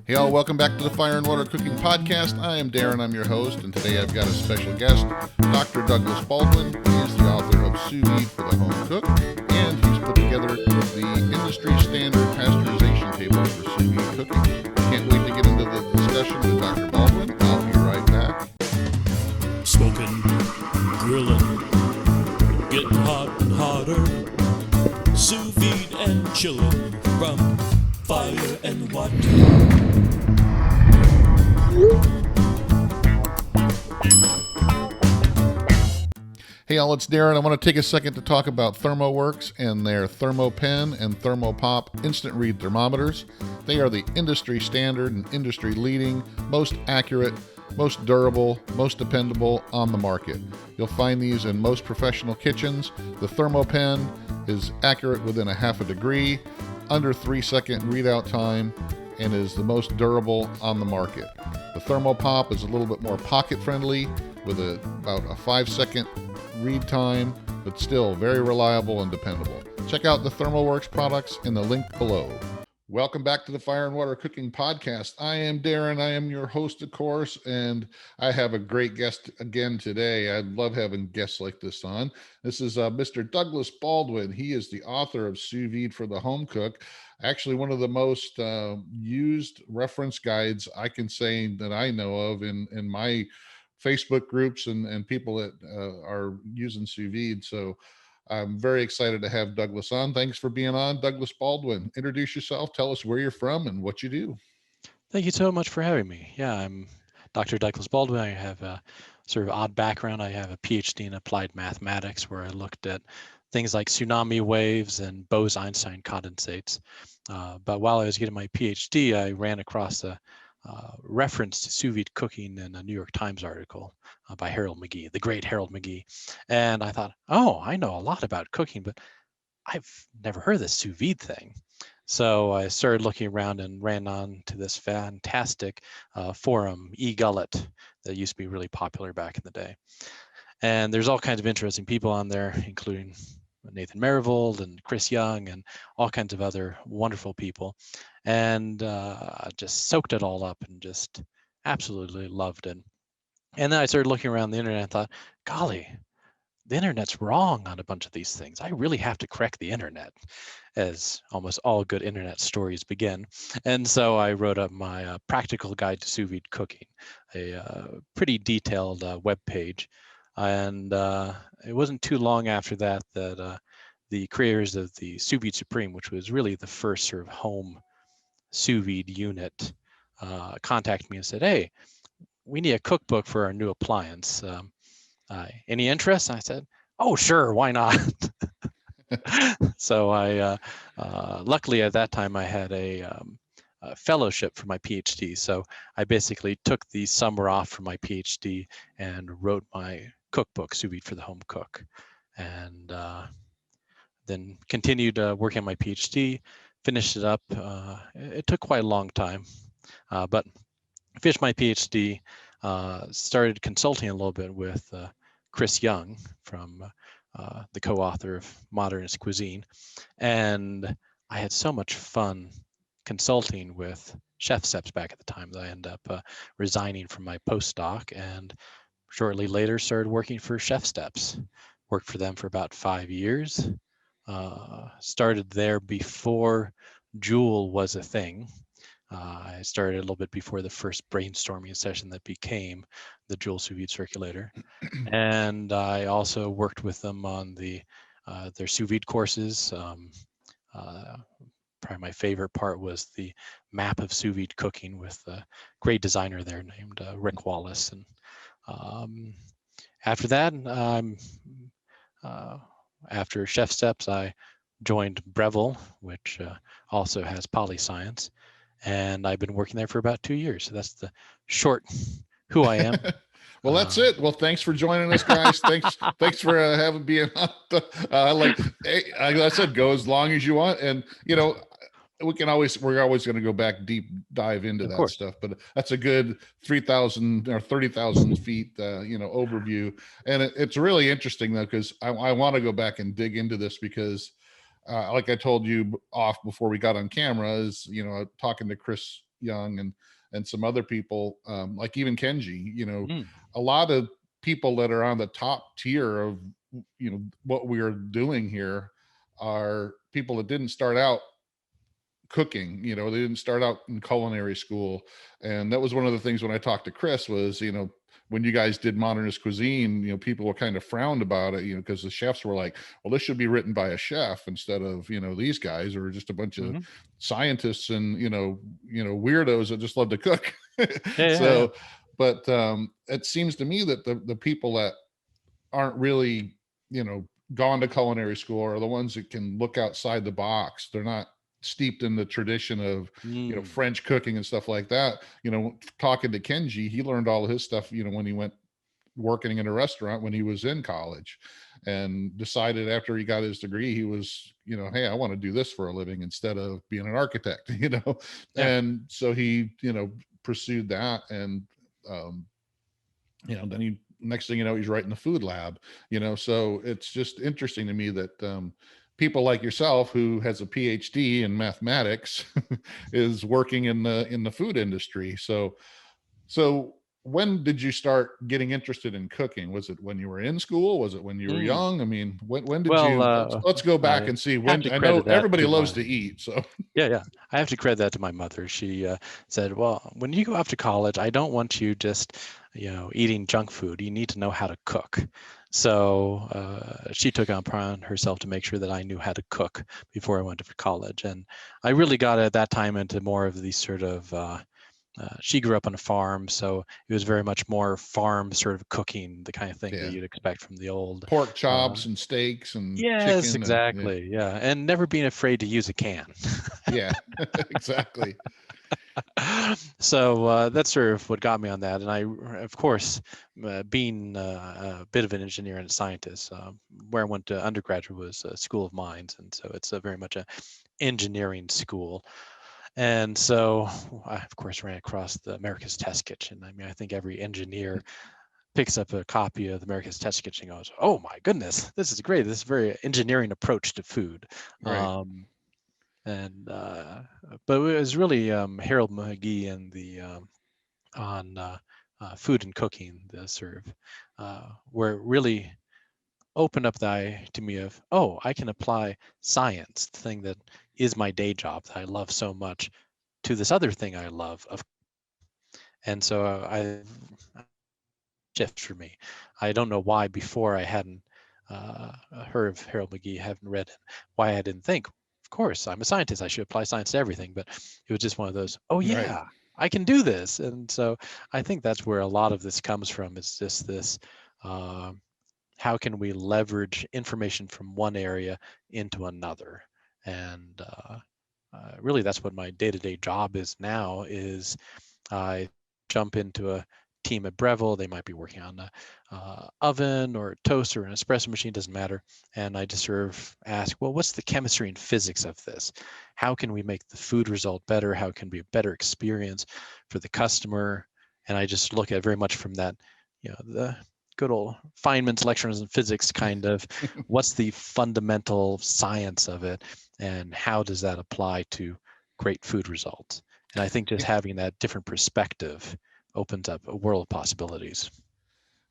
Hey all, welcome back to the Fire and Water Cooking Podcast. I am Darren, I'm your host, and today I've got a special guest, Dr. Douglas Baldwin. He is the author of Sous Vide for the Home Cook, and he's put together the industry standard pasteurization table for sous vide cooking. Can't wait to get into the discussion with Dr. Baldwin. I'll be right back. Smoking, grilling, getting hot and hotter, sous vide and chilling from fire and water. Hey all, it's Darren. I want to take a second to talk about ThermoWorks and their ThermoPen and ThermoPop instant read thermometers. They are the industry standard and industry leading, most accurate, most durable, most dependable on the market. You'll find these in most professional kitchens. The ThermoPen is accurate within a half a degree, under 3-second readout time, and is the most durable on the market. The ThermoPop is a little bit more pocket friendly with about a 5-second read time, but still very reliable and dependable. Check out the ThermoWorks products in the link below. Welcome back to the Fire and Water Cooking Podcast. I am Darren. I am your host, of course, and I have a great guest again today. I love having guests like this on. This is Mr. Douglas Baldwin. He is the author of Sous Vide for the Home Cook. Actually, one of the most used reference guides I can say that I know of in my Facebook groups and people that are using sous vide. So I'm very excited to have Douglas on. Thanks for being on, Douglas Baldwin. Introduce yourself. Tell us where you're from and what you do. Thank you so much for having me. Yeah, I'm Dr. Douglas Baldwin. I have a sort of odd background. I have a PhD in applied mathematics where I looked at things like tsunami waves and Bose-Einstein condensates. But while I was getting my PhD, I ran across a reference to sous vide cooking in a New York Times article by Harold McGee, the great Harold McGee. And I thought, oh, I know a lot about cooking, but I've never heard of this sous vide thing. So I started looking around and ran on to this fantastic forum, eGullet, that used to be really popular back in the day. And there's all kinds of interesting people on there, including Nathan Marivold and Chris Young and all kinds of other wonderful people. And I just soaked it all up and just absolutely loved it. And then I started looking around the internet and thought, golly, the internet's wrong on a bunch of these things. I really have to correct the internet, as almost all good internet stories begin. And so I wrote up my practical guide to sous vide cooking, a pretty detailed web page. And it wasn't too long after that that the creators of the Sous Vide Supreme, which was really the first sort of home sous vide unit, contacted me and said, hey, we need a cookbook for our new appliance. Any interest? I said, oh, sure, why not? So I, luckily at that time I had a fellowship for my PhD. So I basically took the summer off from my PhD and wrote my cookbook, Sous Vide for the Home Cook. And then continued working on my PhD, finished it up. It took quite a long time, but finished my PhD, started consulting a little bit with Chris Young from the co-author of Modernist Cuisine. And I had so much fun consulting with ChefSteps back at the time that I ended up resigning from my postdoc, and shortly later started working for ChefSteps. Worked for them for about 5 years. Started there before Joule was a thing. I started a little bit before the first brainstorming session that became the Joule Sous Vide Circulator. And I also worked with them on their sous vide courses. Probably my favorite part was the map of sous vide cooking with a great designer there named Rick Wallace. And after that, after ChefSteps, I joined Breville, which also has PolyScience, and I've been working there for about 2 years. So that's the short who I am. Well, that's it. Well, thanks for joining us, guys. Thanks for having being on. Like I said, go as long as you want, and we're always going to go back deep dive into that stuff, but that's a good 3,000 or 30,000 feet, overview. And it's really interesting though, because I want to go back and dig into this because like I told you off before we got on camera is, talking to Chris Young and some other people, like even Kenji, Mm, a lot of people that are on the top tier of, what we are doing here are people that didn't start out cooking. They didn't start out in culinary school. And that was one of the things when I talked to Chris was, when you guys did Modernist Cuisine, people were kind of frowned about it, because the chefs were like, well, this should be written by a chef instead of, these guys are just a bunch of hmm. scientists and, weirdos that just love to cook. Yeah, yeah, yeah. So, but it seems to me that the people that aren't really, gone to culinary school are the ones that can look outside the box. They're not steeped in the tradition of, Mm, French cooking and stuff like that. Talking to Kenji, he learned all of his stuff, when he went working in a restaurant when he was in college, and decided after he got his degree, he was, hey, I want to do this for a living instead of being an architect, yeah. and so he, pursued that. And, um, then he, next thing you know, he's writing the food lab, so it's just interesting to me that, people like yourself who has a PhD in mathematics is working in the food industry. So when did you start getting interested in cooking? Was it when you were in school? Was it when you were Mm. young? I mean, when did Well, you, let's go back I and see have when. to I know credit that everybody to loves my to eat. So Yeah, yeah. I have to credit that to my mother. She said, "Well, when you go off to college, I don't want you just, eating junk food. You need to know how to cook." So she took it upon herself to make sure that I knew how to cook before I went to college. And I really got at that time into more of the sort of she grew up on a farm, so it was very much more farm sort of cooking, the kind of thing that yeah, you'd expect from the old. pork Uh, chops and steaks and yes, chicken and yeah, exactly. Yeah, and never being afraid to use a can. yeah, exactly. So that's sort of what got me on that. And of course, being a bit of an engineer and a scientist, where I went to undergraduate was a School of Mines, and so it's a very much a engineering school. And so I, of course, ran across the America's Test Kitchen. I mean, I think every engineer picks up a copy of the America's Test Kitchen and goes, "Oh my goodness, this is great! This is a very engineering approach to food." Right. Um, and But it was really Harold McGee and the on food and cooking, the sort of where it really opened up the eye to me of, oh, I can apply science, the thing that is my day job that I love so much, to this other thing I love of. And so I shift for me. I don't know why before I hadn't heard of Harold McGee, haven't read it, why I didn't think, of course, I'm a scientist. I should apply science to everything. But it was just one of those, oh, Right. yeah, I can do this. And so I think that's where a lot of this comes from. It's just this uh, how can we leverage information from one area into another? And really, that's what my day-to-day job is now is I jump into a team at Breville. They might be working on a oven or a toaster or an espresso machine, doesn't matter. And I just sort of ask, well, what's the chemistry and physics of this? How can we make the food result better? How can be a better experience for the customer? And I just look at it very much from that, the good old Feynman's lectures in physics kind of, what's the fundamental science of it, and how does that apply to great food results? And I think just having that different perspective opens up a world of possibilities.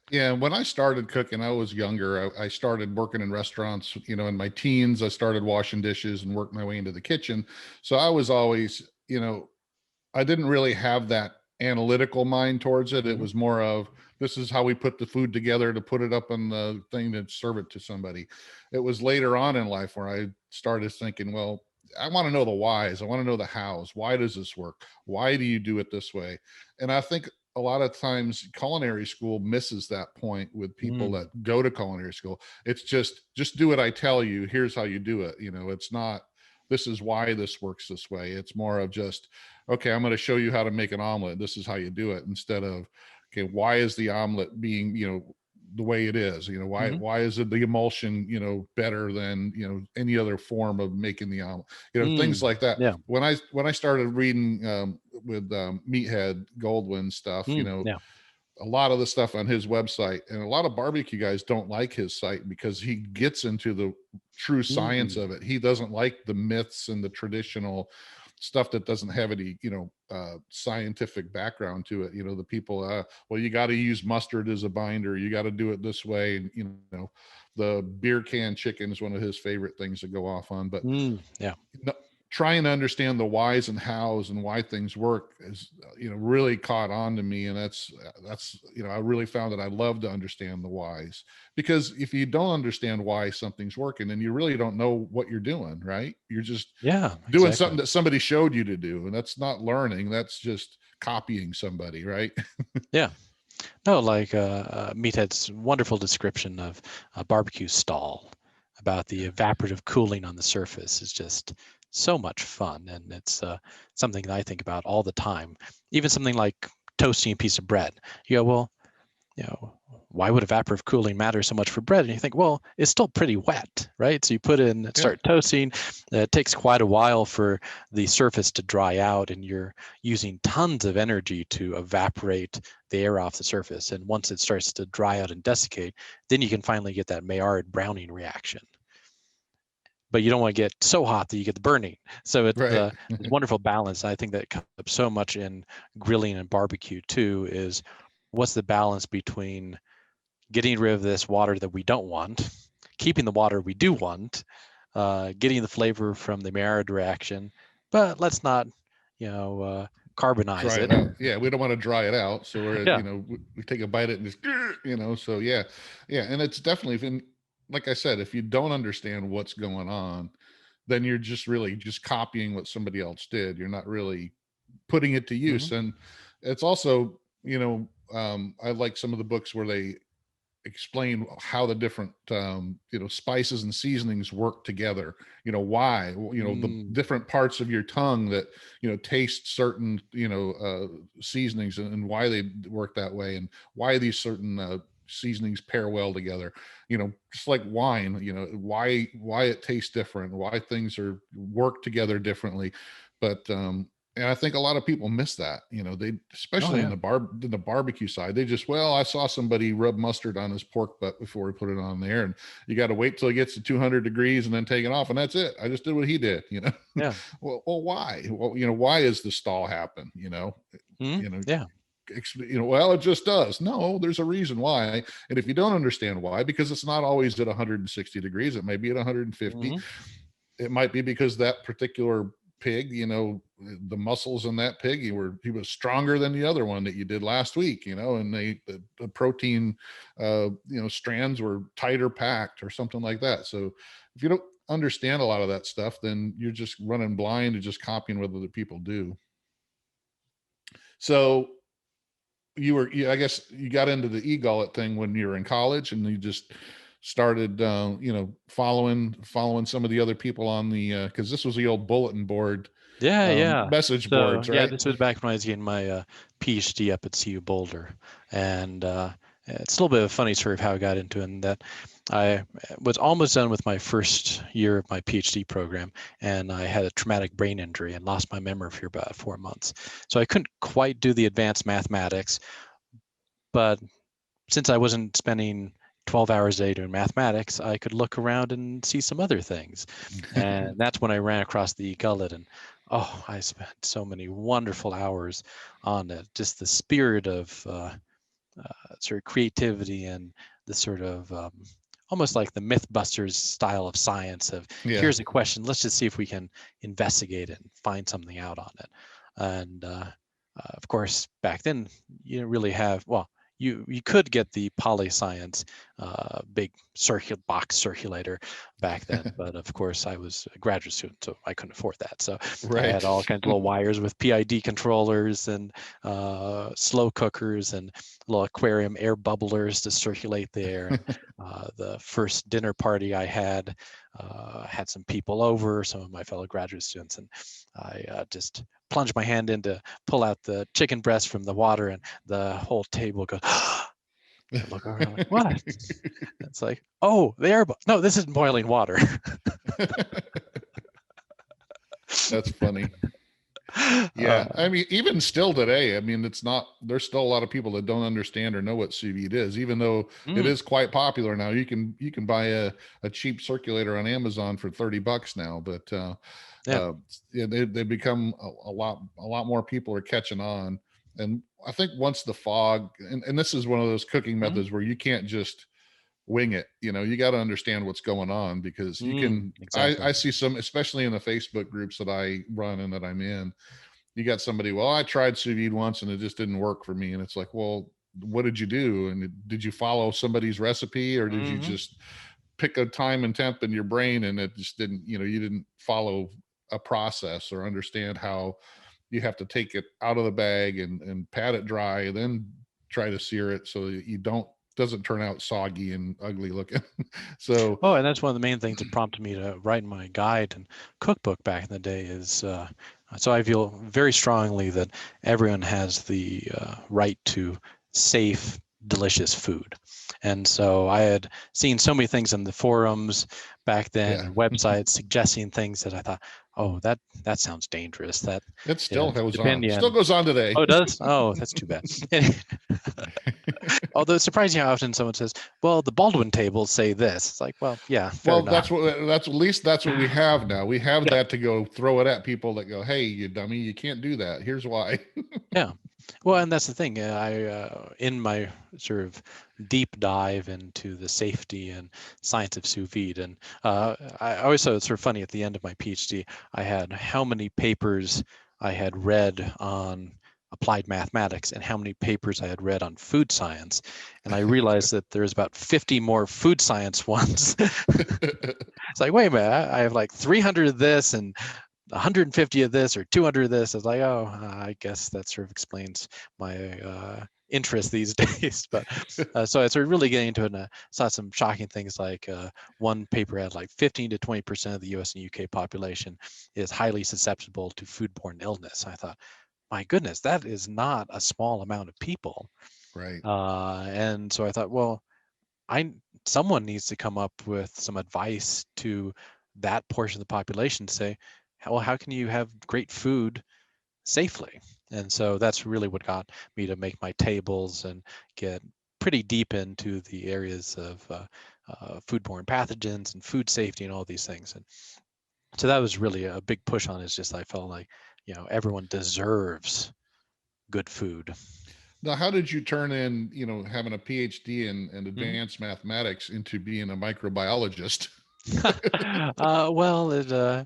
Yeah, when I started cooking, I was younger. I started working in restaurants, in my teens. I started washing dishes and worked my way into the kitchen. So I was always, I didn't really have that analytical mind towards it. It Hmm. was more of this is how we put the food together to put it up on the thing to serve it to somebody. It was later on in life where I started thinking, well, I want to know the whys. I want to know the hows. Why does this work? Why do you do it this way? And I think a lot of times culinary school misses that point with people Mm. that go to culinary school. It's just do what I tell you. Here's how you do it. It's not this is why this works this way. It's more of just okay, I'm going to show you how to make an omelet. This is how you do it, instead of, okay, why is the omelet being, the way it is? Why Hmm. why is it the emulsion, better than, any other form of making the omelet? Things Mm. like that. Yeah. When I started reading with Meathead Goldwyn stuff, Yeah. a lot of the stuff on his website, and a lot of barbecue guys don't like his site because he gets into the true science Mm. of it. He doesn't like the myths and the traditional, stuff that doesn't have any, scientific background to it. The people, well, you got to use mustard as a binder. You got to do it this way. And, the beer can chicken is one of his favorite things to go off on. But Yeah. Trying to understand the whys and hows and why things work is, really caught on to me. And that's, I really found that I love to understand the whys, because if you don't understand why something's working, then you really don't know what you're doing, right? You're just doing something that somebody showed you to do. And that's not learning. That's just copying somebody, right? Yeah. No, like Meathead's wonderful description of a barbecue stall about the evaporative cooling on the surface is just so much fun. And it's something that I think about all the time. Even something like toasting a piece of bread. You go, well, why would evaporative cooling matter so much for bread? And you think, well, it's still pretty wet, right? So you put in, start toasting. It takes quite a while for the surface to dry out, and you're using tons of energy to evaporate the air off the surface. And once it starts to dry out and desiccate, then you can finally get that Maillard browning reaction. But you don't want to get so hot that you get the burning. So it's a wonderful balance. I think that comes up so much in grilling and barbecue too, is what's the balance between getting rid of this water that we don't want, keeping the water we do want, getting the flavor from the Maillard reaction, but let's not, carbonize it. Yeah, we don't want to dry it out. So we're, we take a bite of it and just, so yeah. And it's definitely been, like I said, if you don't understand what's going on, then you're just really just copying what somebody else did. You're not really putting it to use. And it's also, I like some of the books where they explain how the different spices and seasonings work together. Why, the different parts of your tongue that taste certain seasonings, and why they work that way, and why these certain seasonings pair well together. Just like wine, why it tastes different, why things are work together differently. But and I think a lot of people miss that, they, especially in the barbecue side, they just, well, I saw somebody rub mustard on his pork butt before he put it on there, and you got to wait till it gets to 200 degrees and then take it off. And that's it. I just did what he did, Yeah. well, why? Well, why is the stall happen? Well, it just does. No, there's a reason why. And if you don't understand why, because it's not always at 160 degrees, it may be at 150. It might be because that particular pig, the muscles in that pig, he was stronger than the other one that you did last week, and the protein, strands were tighter packed or something like that. So if you don't understand a lot of that stuff, then you're just running blind and just copying what other people do. So I guess you got into the e-gullet thing when you were in college, and you just started, following some of the other people on the, because this was the old bulletin board, message boards, right? Yeah, this was back when I was getting my PhD up at CU Boulder, and it's a little bit of a funny story of how I got into it. And that I was almost done with my first year of my PhD program, and I had a traumatic brain injury and lost my memory for about 4 months. So I couldn't quite do the advanced mathematics, but since I wasn't spending 12 hours a day doing mathematics, I could look around and see some other things. And that's when I ran across the gullet, and I spent so many wonderful hours on it. Just the spirit of sort of creativity, and the sort of almost like the Mythbusters style of science of, here's a question, let's just see if we can investigate it and find something out on it. And of course, back then, you didn't really have, you could get the PolyScience big box circulator back then, but of course I was a graduate student, so I couldn't afford that. So I had all kinds of little wires with PID controllers and slow cookers and little aquarium air bubblers to circulate the air. And, the first dinner party I had some people over, some of my fellow graduate students, and I just plunged my hand in to pull out the chicken breast from the water, and the whole table goes, I look over, I'm like, what? It's like, no, this isn't boiling water. That's funny. Yeah, I mean, even still today, I mean, there's still a lot of people that don't understand or know what sous vide is, even though it Mm, is quite popular now. You can buy a cheap circulator on Amazon for $30 now, but yeah. uh, yeah, they become a lot more people are catching on. And I think once the fog, and this is one of those cooking Mm, methods where you can't just wing it. You got to understand what's going on, because I exactly. see some, especially in the Facebook groups that I run and that I'm in, you got somebody, well, I tried sous vide once and it just didn't work for me. And it's like, well, what did you do? And did you follow somebody's recipe, or did you Hmm. just pick a time and temp in your brain and it just didn't, you didn't follow a process or understand how you have to take it out of the bag and pat it dry and then try to sear it so that you doesn't turn out soggy and ugly looking. So Oh, and that's one of the main things that prompted me to write my guide and cookbook back in the day is so I feel very strongly that everyone has the right to safe, delicious food. And so I had seen so many things in the forums back then yeah, and websites suggesting things that I thought, oh, that sounds dangerous. That it still goes on, depending still on goes on today. oh, it does? Oh, that's too bad. Although it's surprising how often someone says, well, the Baldwin tables say this. It's like, well, yeah, fair Well, enough. that's at least that's what we have now. We have Yeah. that to go throw it at people that go, "Hey, you dummy, you can't do that. Here's why." Yeah. Well, and that's the thing. In my sort of deep dive into the safety and science of sous vide, and I always thought it's sort of funny at the end of my PhD, I had how many papers I had read on applied mathematics and how many papers I had read on food science. And I realized that there's about 50 more food science ones. It's like, wait a minute, I have like 300 of this and 150 of this or 200 of this. Is like, oh, I guess that sort of explains my interest these days. But so I started really getting into it, and saw some shocking things like one paper had like 15 to 20% of the US and UK population is highly susceptible to foodborne illness. I thought, my goodness, that is not a small amount of people. Right. And so I thought, well, I someone needs to come up with some advice to that portion of the population to say, well, how can you have great food safely? And so that's really what got me to make my tables and get pretty deep into the areas of foodborne pathogens and food safety and all these things. And so that was really a big push on it. It's just I felt like, everyone deserves good food. Now, how did you turn in, having a PhD in Mhm. advanced mathematics into being a microbiologist? Well, it uh,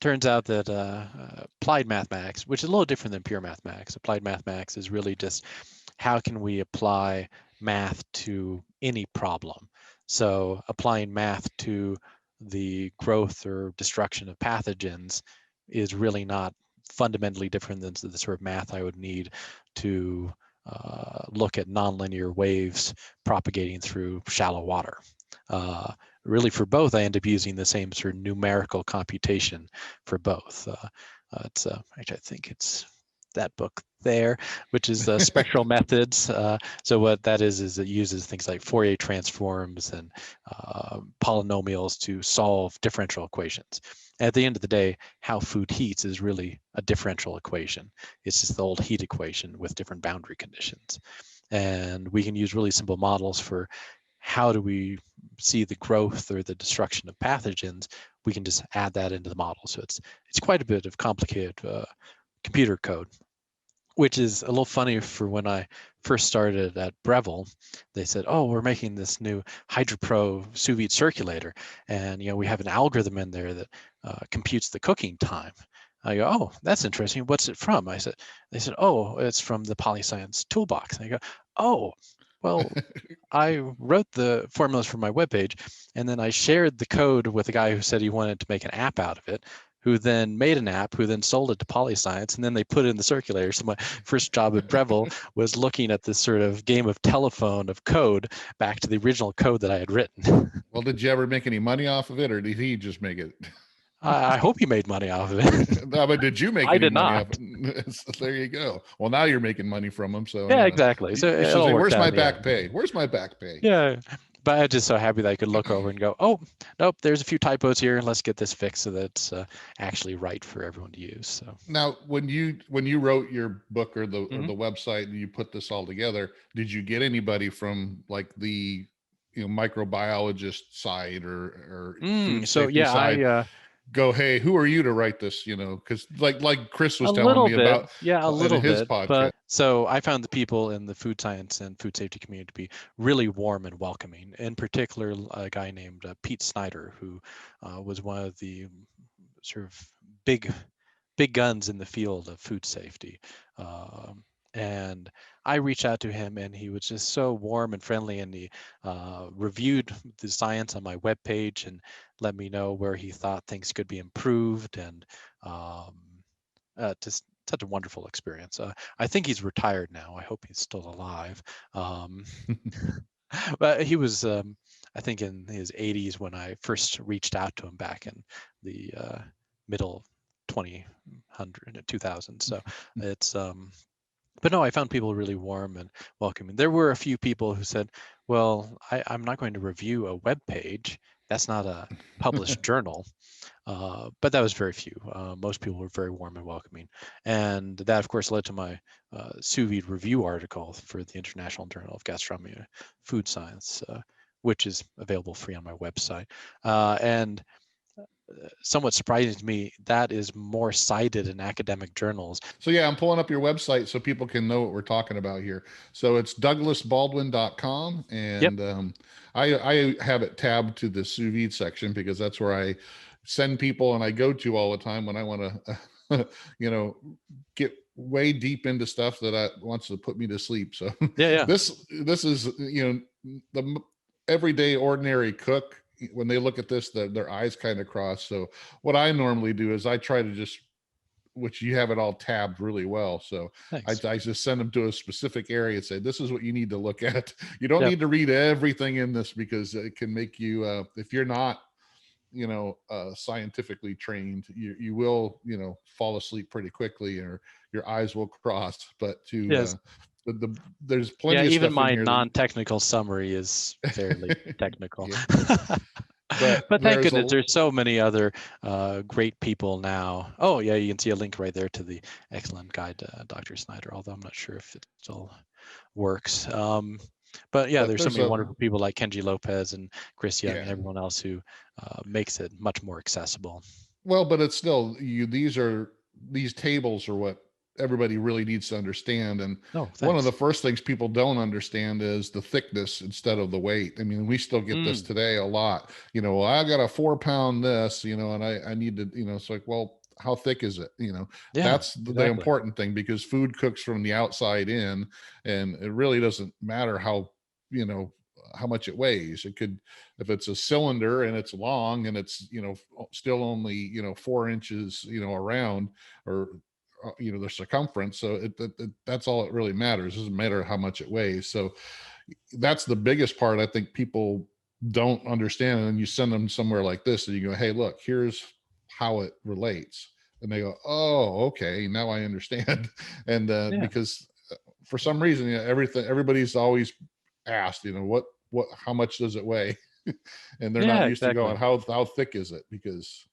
turns out that applied mathematics, which is a little different than pure mathematics, applied mathematics is really just how can we apply math to any problem. So applying math to the growth or destruction of pathogens is really not fundamentally different than the sort of math I would need to look at nonlinear waves propagating through shallow water. Uh, Really, for both, I end up using the same sort of numerical computation for both. Actually, I think it's that book there, which is spectral methods. So what that is it uses things like Fourier transforms and polynomials to solve differential equations. At the end of the day, how food heats is really a differential equation. It's just the old heat equation with different boundary conditions. And we can use really simple models for how do we see the growth or the destruction of pathogens. We can just add that into the model. So it's quite a bit of complicated computer code, which is a little funny for when I first started at Breville. They said, oh, we're making this new HydroPro sous vide circulator. And, we have an algorithm in there that computes the cooking time. I go, oh, that's interesting. What's it from? They said, oh, it's from the PolyScience toolbox. And I go, oh, well, I wrote the formulas for my webpage, and then I shared the code with a guy who said he wanted to make an app out of it, who then made an app, who then sold it to PolyScience, and then they put it in the circulator. So my first job at Breville was looking at this sort of game of telephone of code back to the original code that I had written. Well, did you ever make any money off of it, or did he just make it? I hope you made money off of it. No, but did you make I any did money not. off it? So there you go. Well, now you're making money from them. So Yeah, exactly. So you it should all say, worked "Where's out my in the back end. pay? Where's my back pay?" Yeah. But I'm just so happy that I could look over and go, oh, nope, there's a few typos here. Let's get this fixed so that it's actually right for everyone to use. So Now, when you wrote your book or the Mhm. website and you put this all together, did you get anybody from like the microbiologist side or food So safety yeah, side go, hey, who are you to write this? Because like Chris a was telling little me bit, about yeah, a in little his bit. podcast. But so I found the people in the food science and food safety community to be really warm and welcoming. In particular, a guy named Pete Snyder, who was one of the sort of big big guns in the field of food safety. Um, and I reached out to him, and he was just so warm and friendly, and he reviewed the science on my webpage and let me know where he thought things could be improved, and um, just such a wonderful experience. I think he's retired now. I hope he's still alive. Um, but he was, I think, in his 80s when I first reached out to him back in the middle 2000, 2000. So it's, but no, I found people really warm and welcoming. There were a few people who said, well, I'm not going to review a web page. That's not a published journal. But that was very few. Most people were very warm and welcoming. And that, of course, led to my Sous Vide review article for the International Journal of Gastronomy and Food Science, which is available free on my website. And somewhat surprising to me, that is more cited in academic journals. So yeah, I'm pulling up your website so people can know what we're talking about here. So it's douglasbaldwin.com, Yep. and I have it tabbed to the sous vide section because that's where I send people and I go to all the time when I want to, get way deep into stuff that wants to put me to sleep. So Yeah. Yeah. this is the everyday ordinary cook. When they look at this, their eyes kind of cross. So what I normally do is I try to just, which you have it all tabbed really well. So Thanks. I just send them to a specific area and say, this is what you need to look at. You don't Yep. need to read everything in this because it can make you, if you're not, scientifically trained, you will, fall asleep pretty quickly or your eyes will cross. But Yes. there's Yeah. plenty of Even stuff in my here that, non-technical summary is fairly technical. yeah, but But thank there's goodness, a, there's so many other great people now. Oh, yeah, you can see a link right there to the excellent guide, Dr. Snyder, although I'm not sure if it still works. But yeah, but there's so there's many a, wonderful people like Kenji Lopez and Chris Young and yeah. everyone else who makes it much more accessible. Well, but it's still these tables are what everybody really needs to understand. And Oh, one of the thanks. first things people don't understand is the thickness instead of the weight. I mean, we still get this Mm, today a lot. Well, I got a 4 pound this, and I need to, it's like, well, how thick is it? yeah, That's the exactly. important thing because food cooks from the outside in, and it really doesn't matter you know, how much it weighs. It could, if it's a cylinder and it's long and it's still only 4 inches around, or the circumference, so that's all it really matters. It doesn't matter how much it weighs. So that's the biggest part I think people don't understand. And then you send them somewhere like this and you go, hey, look, here's how it relates, and they go, oh, okay, now I understand. And Yeah, because for some reason, everybody's always asked, what how much does it weigh? And they're not yeah, used to going, exactly. how thick is it? Because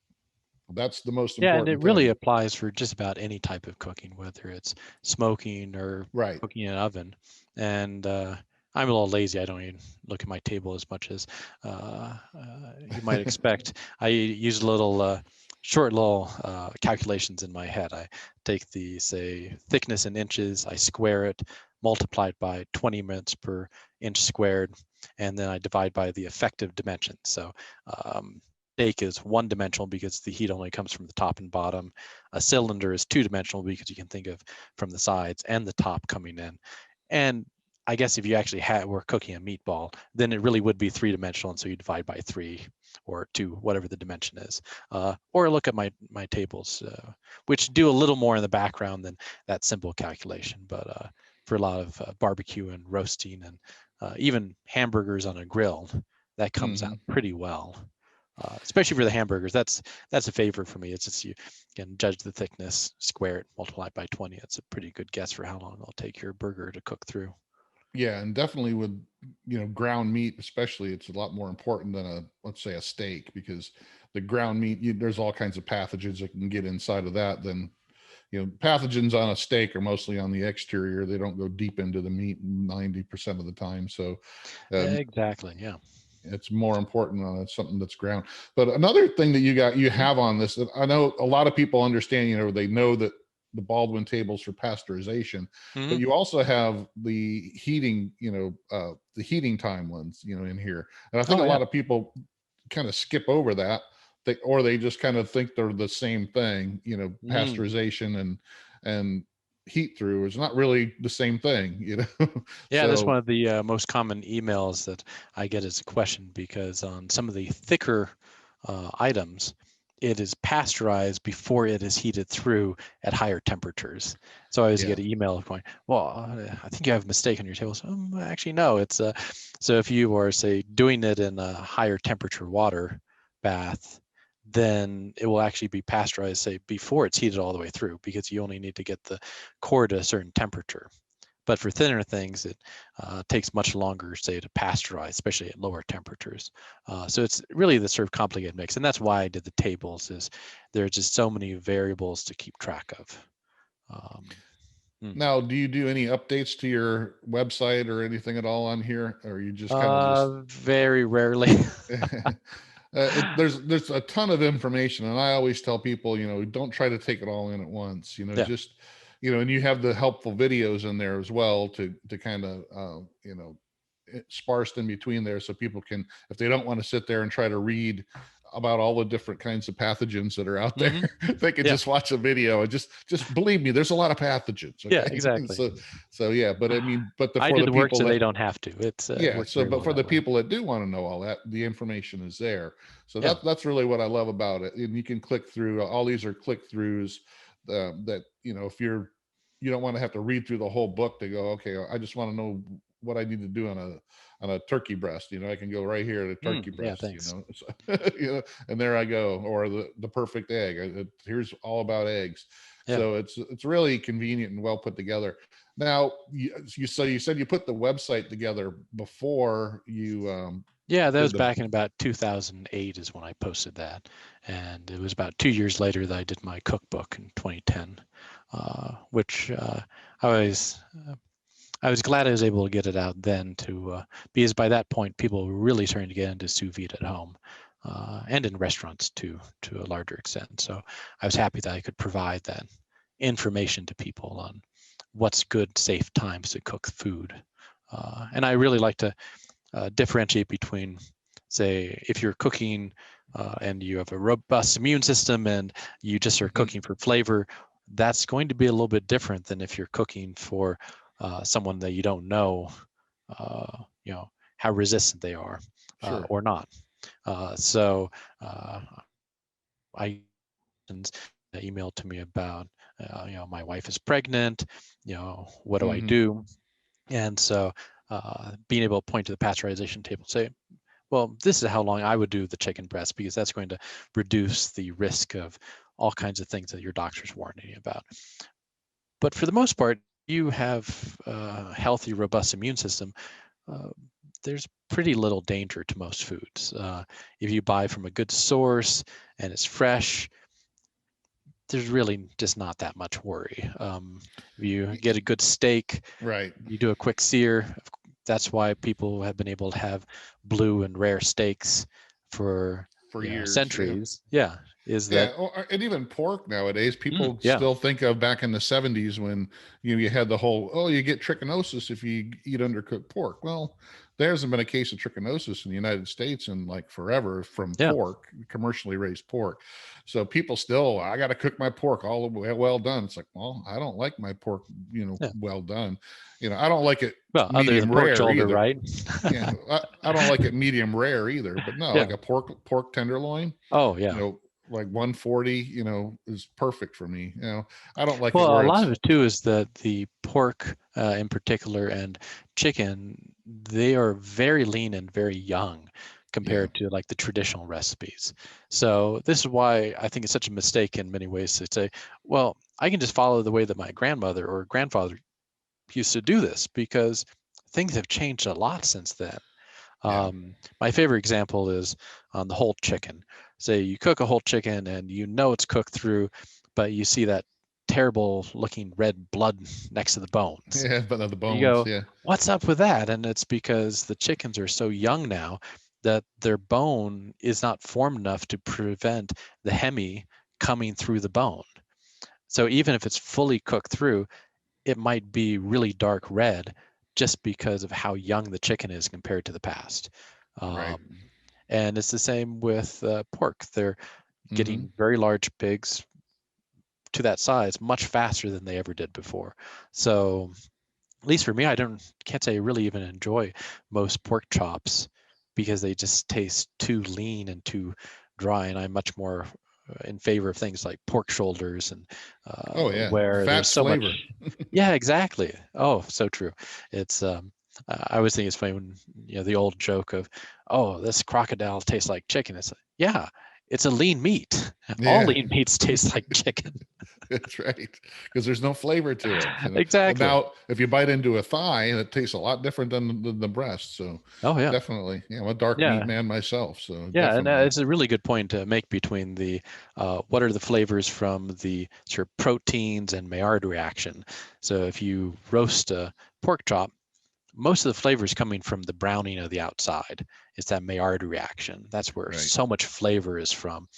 that's the most Yeah, and it important really thing. applies for just about any type of cooking, whether it's smoking or Right. cooking in an oven. And I'm a little lazy. I don't even look at my table as much as you might expect. I use short little calculations in my head. I take the, say, thickness in inches, I square it, multiply it by 20 minutes per inch squared, and then I divide by the effective dimension. So steak is one dimensional because the heat only comes from the top and bottom. A cylinder is two dimensional because you can think of from the sides and the top coming in. And I guess if you actually were cooking a meatball, then it really would be three dimensional, and so you divide by 3 or 2, whatever the dimension is. Or look at my tables, which do a little more in the background than that simple calculation. But for a lot of barbecue and roasting and even hamburgers on a grill, that comes Hmm. out pretty well. Especially for the hamburgers, that's a favorite for me. It's just you can judge the thickness, square it, multiply it by 20. It's a pretty good guess for how long it'll take your burger to cook through. Yeah, and definitely with, ground meat, especially, it's a lot more important than let's say a steak, because the ground meat, there's all kinds of pathogens that can get inside of that. Than, pathogens on a steak are mostly on the exterior. They don't go deep into the meat 90% of the time. So, um, Exactly. Yeah. it's more important on something that's ground. But another thing that you Mhm. have on this, that I know a lot of people understand, they know that the Baldwin tables for pasteurization, but Mhm. you also have the heating, the heating time ones, in here. And I think Oh a yeah. lot of people kind of skip over that. Or they just kind of think they're the same thing, Mm. pasteurization and heat through is not really the same thing, Yeah, that's one So of the most common emails that I get as a question, because on some of the thicker items, it is pasteurized before it is heated through at higher temperatures. So I always yeah. get an email going, "Well, I think you have a mistake on your table." So, actually, no. It's so if you are, say, doing it in a higher temperature water bath, then it will actually be pasteurized, say, before it's heated all the way through, because you only need to get the core to a certain temperature. But for thinner things, it takes much longer, say, to pasteurize, especially at lower temperatures. So it's really the sort of complicated mix, and that's why I did the tables. Is there are just so many variables to keep track of. Um, mm. Now, do you do any updates to your website or anything at all on here, or you just kind of just Very rarely. there's a ton of information, and I always tell people, don't try to take it all in at once. Yeah. Just and you have the helpful videos in there as well to kind of sparsed in between there, so people can, if they don't want to sit there and try to read about all the different kinds of pathogens that are out there, Hmm. they could Yeah. just watch a video and just believe me, there's a lot of pathogens. Yeah. Okay. Exactly. So yeah, but I mean, I for do the the work people so that, they don't have to. It's yeah, works so very but well for that the way. people that do want to know all that, the information is there. So Yeah. that's really what I love about it. And you can click through, all these are click throughs, that, if you don't want to have to read through the whole book to go, okay, I just want to know what I need to do on a turkey breast. I can go right here to turkey Yeah. breast, Thanks. So, and there I go. Or the perfect egg. Here's all about eggs. Yeah. So it's really convenient and well put together. Now, so you said you put the website together before you Yeah, that was did the. back in about 2008 is when I posted that. And it was about 2 years later that I did my cookbook in 2010, which I was I was glad I was able to get it out then, because by that point people were really starting to get into sous vide at home, and in restaurants to a larger extent. So I was happy that I could provide that information to people on what's good, safe times to cook food. And I really like to differentiate between, say, if you're cooking and you have a robust immune system and you just are Mhm. cooking for flavor, that's going to be a little bit different than if you're cooking for someone that you don't know, uh, how resistant they are Sure. or not. So I emailed to me about, my wife is pregnant. What do I Hmm. do? And so being able to point to the pasteurization table, say, well, this is how long I would do the chicken breast, because that's going to reduce the risk of all kinds of things that your doctor's warning you about. But for the most part, you have a healthy, robust immune system. Uh, there's pretty little danger to most foods. If you buy from a good source and it's fresh, there's really just not that much worry. If you get a good steak, Right. you do a quick sear. That's why people have been able to have blue and rare steaks for For years. Yeah. centuries. Yeah, is that Yeah, and even pork nowadays, people yeah, still think of back in the 70s when you had the whole, oh, you get trichinosis if you eat undercooked pork. Well, there hasn't been a case of trichinosis in the United States in like forever from yeah, pork, commercially raised pork. So people still, I got to cook my pork all well done. It's like, well, I don't like my pork, yeah. well done. I don't like it Well, other than medium pork rare shoulder, either. right? Yeah, I don't like it medium rare either. But no, like Yeah. a pork tenderloin, Oh, you yeah. know, like 140, is perfect for me. I don't like it Well, a where lot it's, of it too is that the pork, in particular, and chicken, they are very lean and very young yeah, compared to like the traditional recipes. So this is why I think it's such a mistake in many ways to say, well, I can just follow the way that my grandmother or grandfather used to do this, because things have changed a lot since then. Yeah. My favorite example is on the whole chicken. Say you cook a whole chicken and you know it's cooked through, but you see that terrible looking red blood next to the bones. Yeah, but the You bones, go, yeah. what's up with that? And it's because the chickens are so young now that their bone is not formed enough to prevent the hemi coming through the bone. So even if it's fully cooked through, it might be really dark red just because of how young the chicken is compared to the past. Right. And it's the same with pork. They're Mm-hmm. getting very large pigs to that size much faster than they ever did before. So at least for me, can't say I really even enjoy most pork chops because they just taste too lean and too dry. And I'm much more in favor of things like pork shoulders and Oh yeah, where there's fat's so flavor. much. Yeah, exactly. Oh, so true. It's I always think it's funny when the old joke of, oh, this crocodile tastes like chicken. It's yeah, it's a lean meat. All Yeah. lean meats taste like chicken. That's right, because there's no flavor to it. And Exactly. now, if you bite into a thigh, it tastes a lot different than the breast. So, Oh yeah. definitely, yeah, I'm a dark meat Yeah. man myself. So, Yeah, and definitely, it's a really good point to make between the what are the flavors from the sort of proteins and Maillard reaction. So if you roast a pork chop, most of the flavor is coming from the browning of the outside. It's that Maillard reaction. That's where right. so much flavor is from.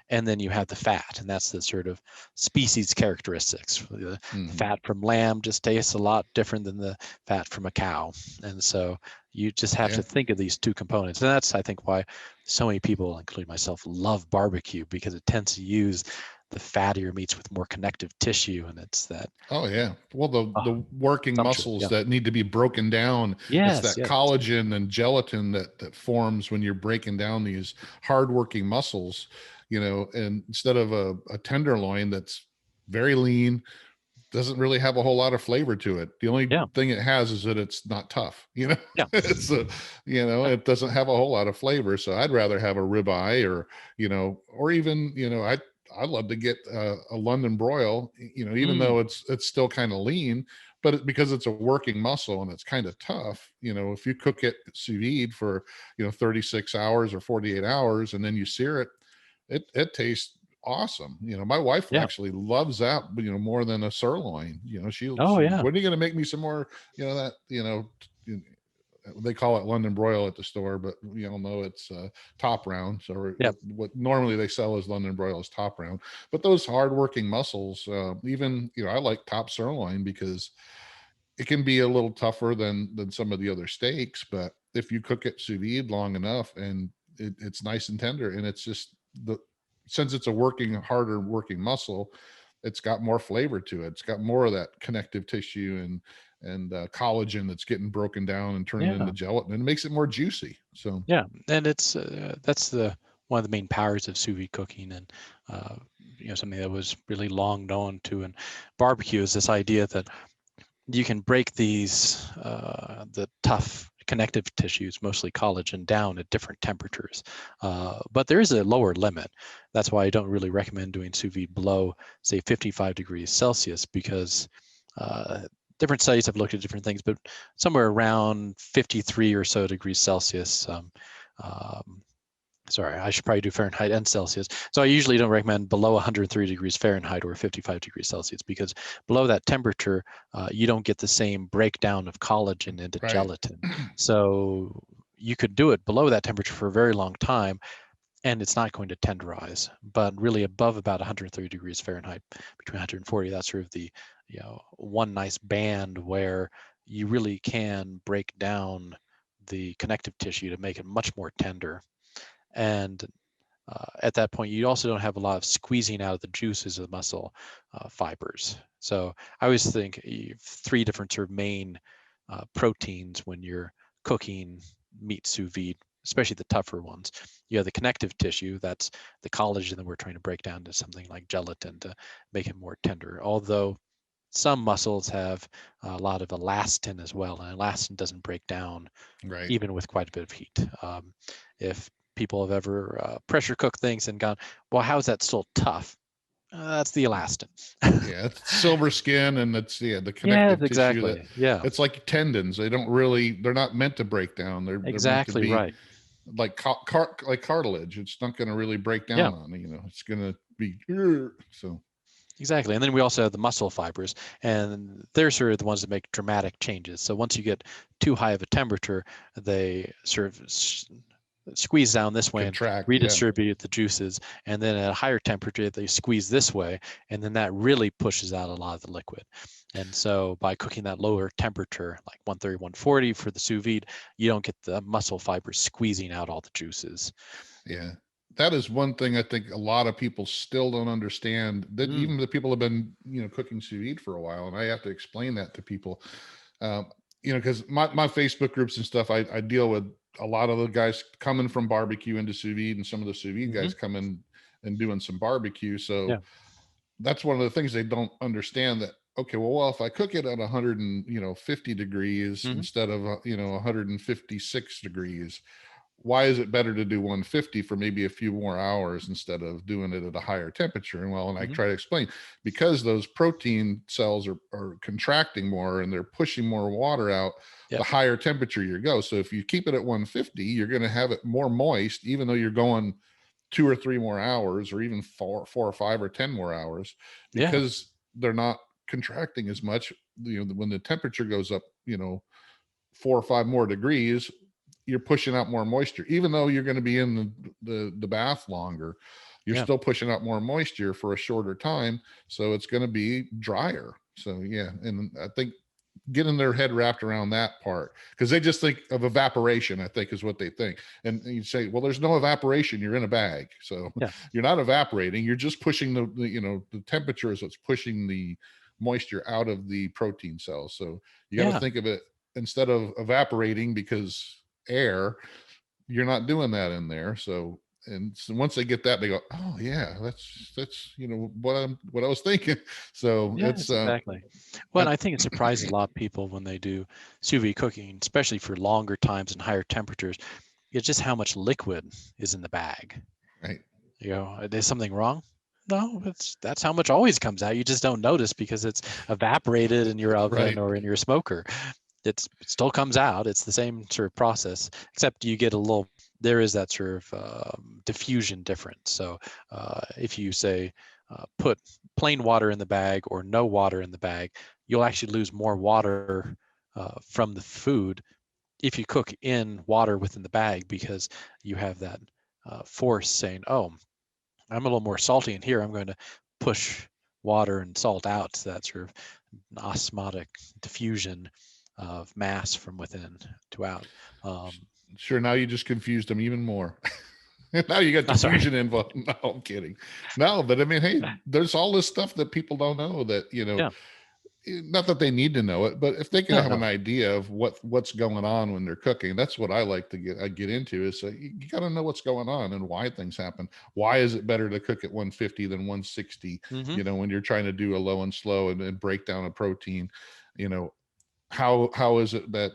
And then you have the fat, and that's the sort of species characteristics. The Hmm. fat from lamb just tastes a lot different than the fat from a cow. And so you just have Yeah. to think of these two components. And that's, I think, why so many people, including myself, love barbecue because it tends to use the fattier meats with more connective tissue. And it's that Oh yeah. Well, oh, the working sumptuous. muscles Yeah. that need to be broken down, it's Yes, that yes. collagen and gelatin that forms when you're breaking down these hardworking muscles, and instead of a tenderloin that's very lean, doesn't really have a whole lot of flavor to it. The only Yeah. thing it has is that it's not tough, Yeah. so, Yeah. it doesn't have a whole lot of flavor. So I'd rather have a ribeye or even, I love to get a London broil, even Mm, though it's still kind of lean, but because it's a working muscle and it's kind of tough, if you cook it sous vide for, 36 hours or 48 hours and then you sear it, it tastes awesome. My wife yeah. actually loves that, more than a sirloin. Oh, yeah. When are you going to make me some more, that, they call it London broil at the store, but we all know it's top round. So Yeah. what normally they sell as London broil is top round. But those hardworking muscles, even I like top sirloin because it can be a little tougher than some of the other steaks. But if you cook it sous vide long enough, and it's nice and tender, and it's just the since it's a harder working muscle, it's got more flavor to it. It's got more of that connective tissue and collagen that's getting broken down and turning Yeah. into gelatin, and it makes it more juicy. So Yeah. And it's that's the one of the main powers of sous vide cooking, and uh, something that was really long known to in barbecue is this idea that you can break these the tough connective tissues, mostly collagen, down at different temperatures. But there is a lower limit. That's why I don't really recommend doing sous vide below, say, 55 degrees Celsius, because uh, different studies have looked at different things, but somewhere around 53 or so degrees Celsius. Um, Sorry, I should probably do Fahrenheit and Celsius. So I usually don't recommend below 103 degrees Fahrenheit or 55 degrees Celsius, because below that temperature, you don't get the same breakdown of collagen into right. gelatin. So you could do it below that temperature for a very long time, and it's not going to tenderize. But really above about 130 degrees Fahrenheit, between 140, that's sort of the one nice band where you really can break down the connective tissue to make it much more tender. And at that point, you also don't have a lot of squeezing out of the juices of the muscle fibers. So I always think three different sort of main proteins when you're cooking meat sous vide, especially the tougher ones. You have the connective tissue, that's the collagen that we're trying to break down to something like gelatin to make it more tender. Although some muscles have a lot of elastin as well, and elastin doesn't break down Right. even with quite a bit of heat. If people have ever pressure cooked things and gone, well, how is that still tough? That's the elastin. Yeah, it's silver skin, and it's the Yes, connective tissue that exactly. Yeah, it's like tendons. They're not meant to break down. They're meant to exactly be right. like like cartilage. It's not going to really break Yeah, down on you. It's going to be so. exactly. And then we also have the muscle fibers, and they're sort of the ones that make dramatic changes. So once you get too high of a temperature, they sort of squeeze down this way and Contract, yeah. redistribute the juices. And then at a higher temperature, they squeeze this way, and then that really pushes out a lot of the liquid. And so by cooking that lower temperature, like 130, 140 for the sous vide, you don't get the muscle fibers squeezing out all the juices. Yeah. That is one thing I think a lot of people still don't understand, that even the people have been, cooking sous vide for a while. And I have to explain that to people, because my Facebook groups and stuff, I deal with a lot of the guys coming from barbecue into sous vide, and some of the sous vide guys coming and doing some barbecue. So Yeah. that's one of the things they don't understand, that, okay, well, if I cook it at 150 degrees Hmm. instead of, 156 degrees, why is it better to do 150 for maybe a few more hours instead of doing it at a higher temperature? And I try to explain, because those protein cells are contracting more and they're pushing more water out, Yep. the higher temperature you go. So if you keep it at 150, you're going to have it more moist, even though you're going 2 or 3 more hours, or even four or 5 or 10 more hours, Yeah. because they're not contracting as much. When the temperature goes up, 4 or 5 more degrees, you're pushing out more moisture. Even though you're going to be in the bath longer, you're Yeah. still pushing out more moisture for a shorter time, so it's going to be drier. So yeah, and I think getting their head wrapped around that part, because they just think of evaporation, I think, is what they think. And you say, well, there's no evaporation, you're in a bag, so Yeah. you're not evaporating, you're just pushing the temperature is what's pushing the moisture out of the protein cells. So you got to Yeah. think of it, instead of evaporating because air, you're not doing that in there. So, and so once they get that, they go, oh yeah, that's what I was thinking. So Yeah, it's exactly. Well, and I think it surprises a lot of people when they do sous vide cooking, especially for longer times and higher temperatures. It's just how much liquid is in the bag. right. There's something wrong? No, that's how much always comes out. You just don't notice because it's evaporated in your oven Right. or in your smoker. It still comes out. It's the same sort of process, except you get a little. There is that sort of diffusion difference. So if you say put plain water in the bag or no water in the bag, you'll actually lose more water from the food if you cook in water within the bag, because you have that force saying, oh, I'm a little more salty in here. I'm going to push water and salt out, so that sort of osmotic diffusion of mass from within to out. Sure. Now you just confused them even more. Now you got Sorry. diffusion involved. No, I'm kidding. No, but I mean, hey, there's all this stuff that people don't know, that, Yeah. not that they need to know it, but if they can No, have an no. idea of what's going on when they're cooking, that's what I like to get into, is you got to know what's going on and why things happen. Why is it better to cook at 150 than 160? Mm-hmm. When you're trying to do a low and slow and break down a protein, how is it that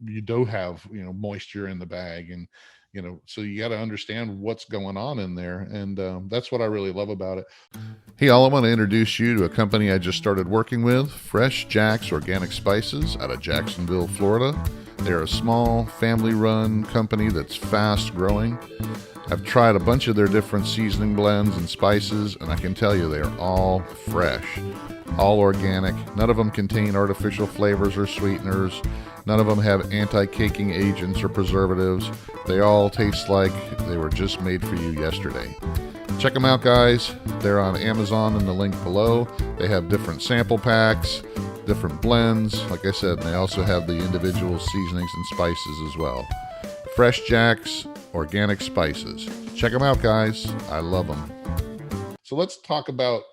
you do have moisture in the bag, and so you got to understand what's going on in there, and that's what I really love about it. Hey, all, I want to introduce you to a company I just started working with, Fresh Jack's Organic Spices, out of Jacksonville, Florida. They're a small family-run company that's fast growing. I've tried a bunch of their different seasoning blends and spices, and I can tell you they are all fresh, all organic. None of them contain artificial flavors or sweeteners. None of them have anti-caking agents or preservatives. They all taste like they were just made for you yesterday. Check them out, guys. They're on Amazon in the link below. They have different sample packs, different blends, like I said, and they also have the individual seasonings and spices as well. Fresh Jack's Organic Spices. Check them out, guys. I love them. So let's talk about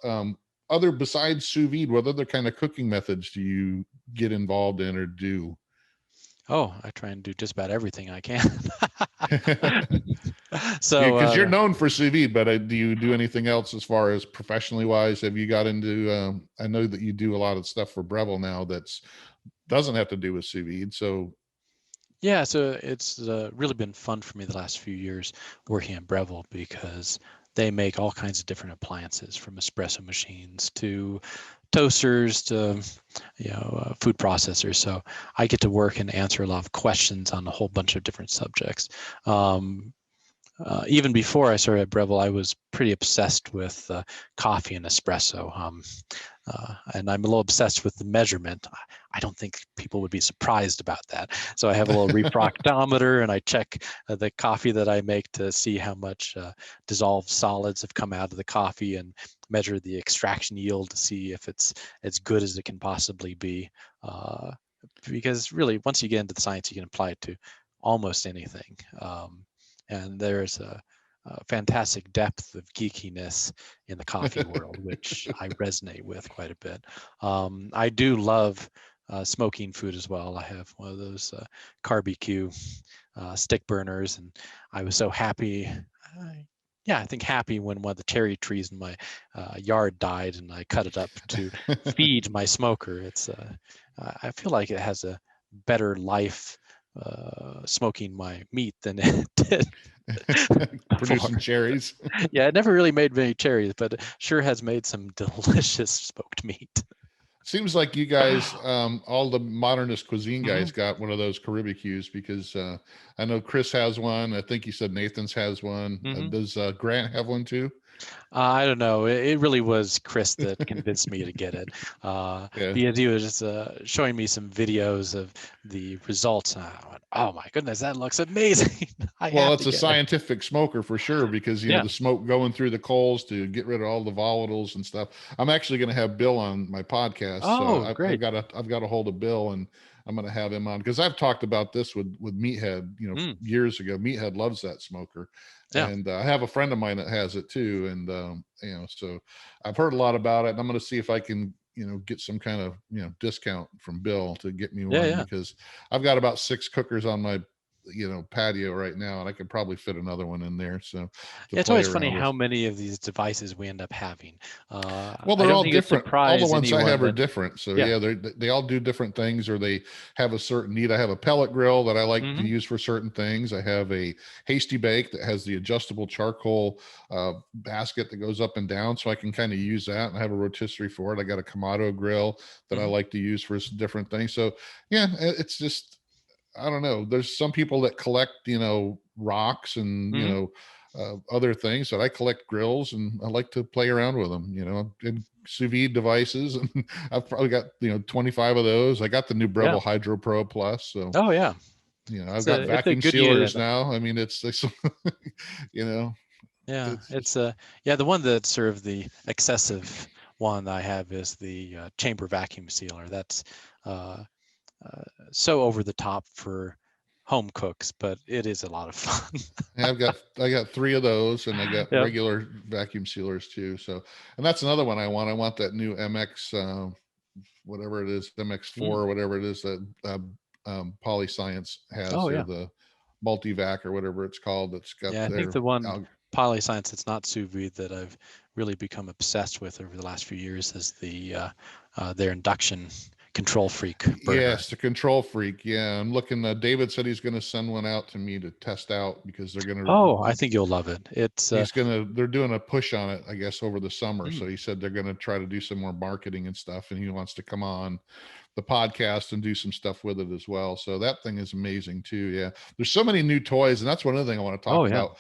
other, besides sous vide, what other kind of cooking methods do you get involved in or do? Oh, I try and do just about everything I can. So, because you're So known for sous vide, but do you do anything else as far as professionally wise? Have you got into? I know that you do a lot of stuff for Breville now that's doesn't have to do with sous vide. So yeah, so it's really been fun for me the last few years working at Breville, because they make all kinds of different appliances, from espresso machines to toasters to food processors. So I get to work and answer a lot of questions on a whole bunch of different subjects. Even before I started at Breville, I was pretty obsessed with coffee and espresso. And I'm a little obsessed with the measurement. I don't think people would be surprised about that. So I have a little reproctometer, and I check the coffee that I make to see how much dissolved solids have come out of the coffee, and measure the extraction yield to see if it's as good as it can possibly be. Because really, once you get into the science, you can apply it to almost anything. And there's a fantastic depth of geekiness in the coffee world, which I resonate with quite a bit. I do love smoking food as well. I have one of those barbecue stick burners, and I was so happy. I think happy when one of the cherry trees in my yard died, and I cut it up to feed my smoker. It's I feel like it has a better life smoking my meat than it did producing cherries. Yeah, it never really made many cherries, but it sure has made some delicious smoked meat. Seems like you guys, all the Modernist Cuisine guys, Mhm. got one of those Caribicues, because I know Chris has one. I think you said Nathan's has one. Mhm. Does Grant have one too? I don't know. It really was Chris that convinced me to get it. Yeah. Because he was just showing me some videos of the results, and I went, "Oh my goodness, that looks amazing! I Well, have it's to a get it." scientific smoker for sure, because Yeah. the smoke going through the coals to get rid of all the volatiles and stuff. I'm actually going to have Bill on my podcast, so Oh, I've great. got a hold of Bill, and I'm going to have him on, because I've talked about this with Meathead, Mm, years ago. Meathead loves that smoker, yeah. and I have a friend of mine that has it too, and so I've heard a lot about it, and I'm going to see if I can get some kind of discount from Bill to get me Yeah, one, yeah. because I've got about 6 cookers on my patio right now, and I could probably fit another one in there, so to It's play always funny around with. how many of these devices we end up having. Well, I they're don't all think it'd different. All the surprise ones I anyone have are that, different, so yeah. yeah, they all do different things, or they have a certain need. I have a pellet grill that I like to Hmm. use for certain things. I have a hasty bake that has the adjustable charcoal basket that goes up and down, so I can kind of use that, and I have a rotisserie for it. I got a Kamado grill that I Hmm. like to use for different things. So yeah, it's just, I don't know. There's some people that collect, rocks and, Hmm. other things, that I collect grills, and I like to play around with them, and sous vide devices. And I've probably got, 25 of those. I got the new Yeah. Breville Hydro Pro Plus. So, Oh, yeah. I've got It's a vacuum good unit. sealers now. I mean, it's you know, Yeah, it's just, it's yeah, the one that's sort of the excessive one I have is the chamber vacuum sealer. That's uh, uh, so over the top for home cooks, but it is a lot of fun. I got 3 of those, and I got Yeah. regular vacuum sealers too. So, and that's another one I want. I want that new MX, whatever it is, MX4 Mm. or whatever it is that PolyScience has, Oh, or yeah. the multivac or whatever it's called. That's got Yeah, I think their the one PolyScience that's not sous vide that I've really become obsessed with over the last few years is their induction control freak burner. yes, the control freak. Yeah, I'm looking. David said he's going to send one out to me to test out, because they're going Oh, I to. think you'll love it. It's They're doing a push on it, I guess, over the summer. mm, So he said they're going to try to do some more marketing and stuff, and he wants to come on the podcast and do some stuff with it as well. So that thing is amazing too. Yeah, there's so many new toys, and that's one other thing I want to talk oh yeah. about.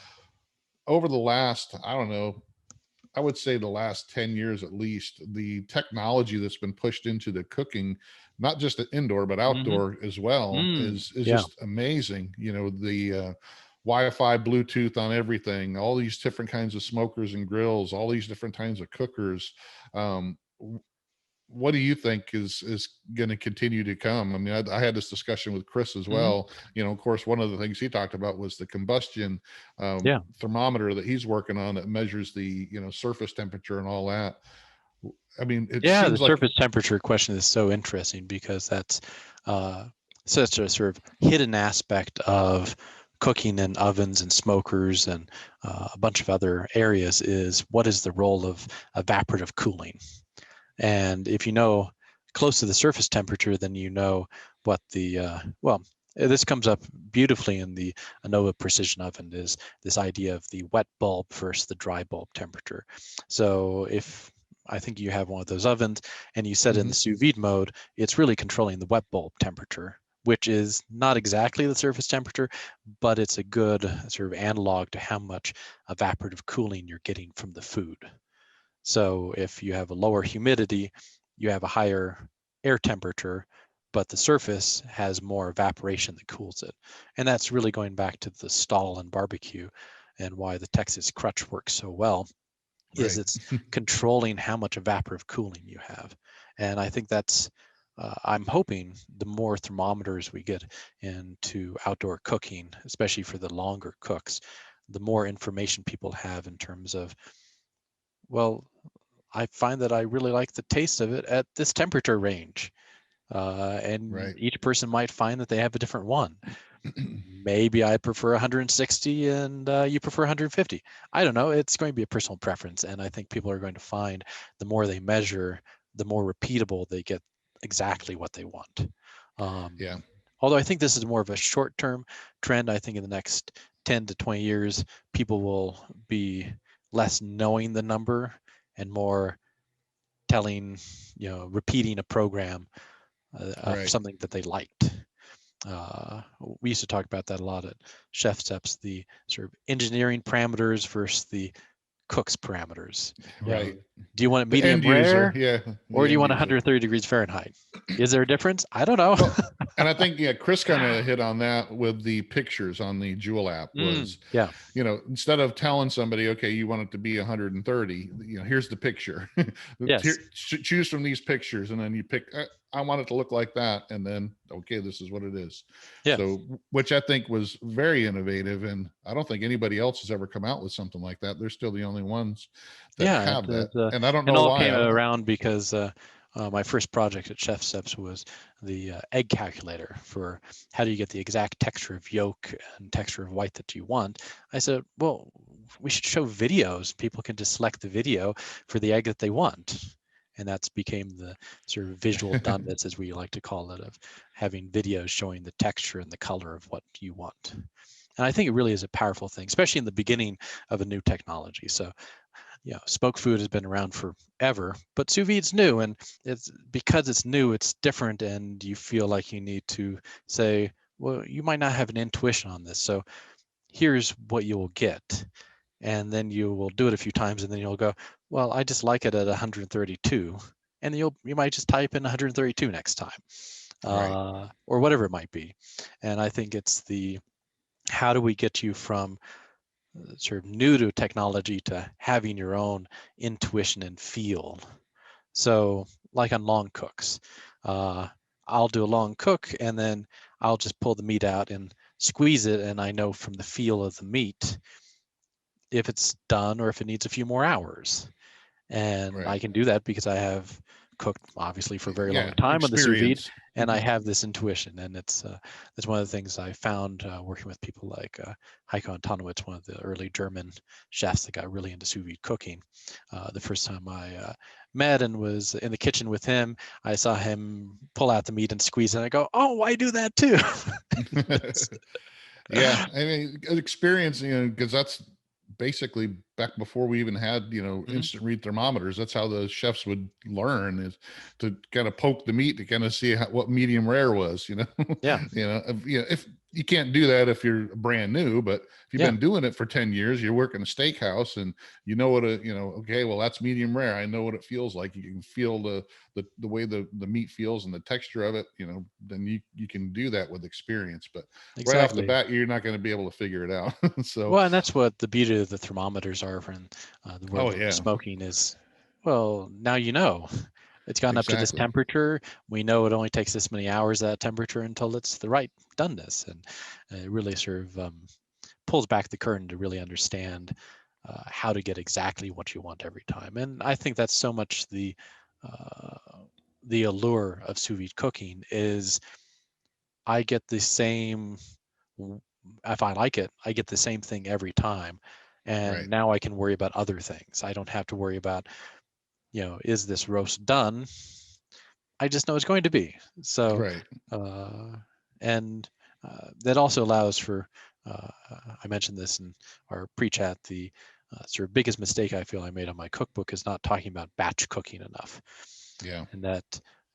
Over the last, I don't know, I would say the last 10 years at least, the technology that's been pushed into the cooking, not just indoor but Hmm. outdoor as well, Mm, is yeah. just amazing. The Wi-Fi, Bluetooth on everything, all these different kinds of smokers and grills, all these different kinds of cookers. Um, what do you think is going to continue to come? I mean, I had this discussion with Chris as Hmm. well. Of course, one of the things he talked about was the combustion Yeah. thermometer that he's working on, that measures the surface temperature and all that. I mean, it Yeah, the seems like, surface temperature question is so interesting because that's uh, such a sort of hidden aspect of cooking in ovens and smokers and a bunch of other areas is what is the role of evaporative cooling. And if you know close to the surface temperature, then you know what the, well, This comes up beautifully in the ANOVA precision oven, is this idea of the wet bulb versus the dry bulb temperature. So if I think you have one of those ovens and you set it in the sous vide mode, it's really controlling the wet bulb temperature, which is not exactly the surface temperature, but it's a good sort of analog to how much evaporative cooling you're getting from the food. So if you have a lower humidity, you have a higher air temperature, but the surface has more evaporation that cools it. And that's really going back to the stall and barbecue, and why the Texas crutch works so well, is Right. it's controlling how much evaporative cooling you have. And I think that's, I'm hoping the more thermometers we get into outdoor cooking, especially for the longer cooks, the more information people have in terms of, well, I find that I really like the taste of it at this temperature range. And Right. each person might find that they have a different one. Maybe I prefer 160 and you prefer 150. I don't know. It's going to be a personal preference. And I think people are going to find the more they measure, the more repeatable they get exactly what they want. Um, Yeah. Although I think this is more of a short-term trend. I think in the next 10 to 20 years, people will be less knowing the number and more telling, repeating a program of Right. something that they liked. We used to talk about that a lot at ChefSteps, the sort of engineering parameters versus the cook's parameters. Right. Do you want it The end medium user. rare, Yeah. or The do you end want user. 130 degrees Fahrenheit? Is there a difference? I don't know. Well, and I think, yeah, Chris kind of hit on that with the pictures on the Jewel app was, Yeah. instead of telling somebody, okay, you want it to be 130, here's the picture. Yes. Choose from these pictures, and then you pick, I want it to look like that. And then, okay, this is what it is. Yeah. So, which I think was very innovative. And I don't think anybody else has ever come out with something like that. They're still the only ones that Yeah. have that. And I don't It know all why. came I don't, around because my first project at ChefSteps was the egg calculator for how do you get the exact texture of yolk and texture of white that you want. I said, well, we should show videos. People can just select the video for the egg that they want. And that's became the sort of visual doneness, as we like to call it, of having videos showing the texture and the color of what you want. And I think it really is a powerful thing, especially in the beginning of a new technology. So smoked food has been around forever, but sous vide's new, and it's because it's new, it's different, and you feel like you need to say, well, you might not have an intuition on this, so here's what you will get. And then you will do it a few times, and then you'll go, well, I just like it at 132, and you might just type in 132 next time, right. or whatever it might be. And I think it's the how do we get you from sort of new to technology to having your own intuition and feel. So, like on long cooks, uh, I'll do a long cook and then I'll just pull the meat out and squeeze it, and I know from the feel of the meat if it's done or if it needs a few more hours. And I Right. can do that because I have cooked obviously for a very long Yeah. time on the sous vide, Experience. and I have this intuition. And it's that's one of the things I found working with people like Heiko Antonowitz, one of the early German chefs that got really into sous vide cooking. The first time I met and was in the kitchen with him, I saw him pull out the meat and squeeze it, and I go, oh, I do that too. Yeah, I mean, experience, because that's basically back before we even had, Mhm. instant read thermometers. That's how the chefs would learn, is to kind of poke the meat to kind of see what medium rare was, Yeah, if you can't do that if you're brand new, but if you've yeah, been doing it for 10 years, you're working a steakhouse and you know what okay, well, that's medium rare. I know what it feels like. You can feel the way the meat feels and the texture of it, then you can do that with experience. But right off the exactly. bat, you're not going to be able to figure it out. So, Well, and that's what the beauty of the thermometers are in the oh world of yeah, smoking is, well, now you know. It's gone up to this exactly. temperature. We know it only takes this many hours at that temperature until it's the right doneness. And it really sort of pulls back the curtain to really understand how to get exactly what you want every time. And I think that's so much uh, the allure of sous vide cooking is I get the same, if I like it, I get the same thing every time. And Right, now I can worry about other things. I don't have to worry about, is this roast done? I just know it's going to be. So, right. uh, and that also allows for, I mentioned this in our pre-chat, the sort of biggest mistake I feel I made on my cookbook is not talking about batch cooking enough. Yeah. And that,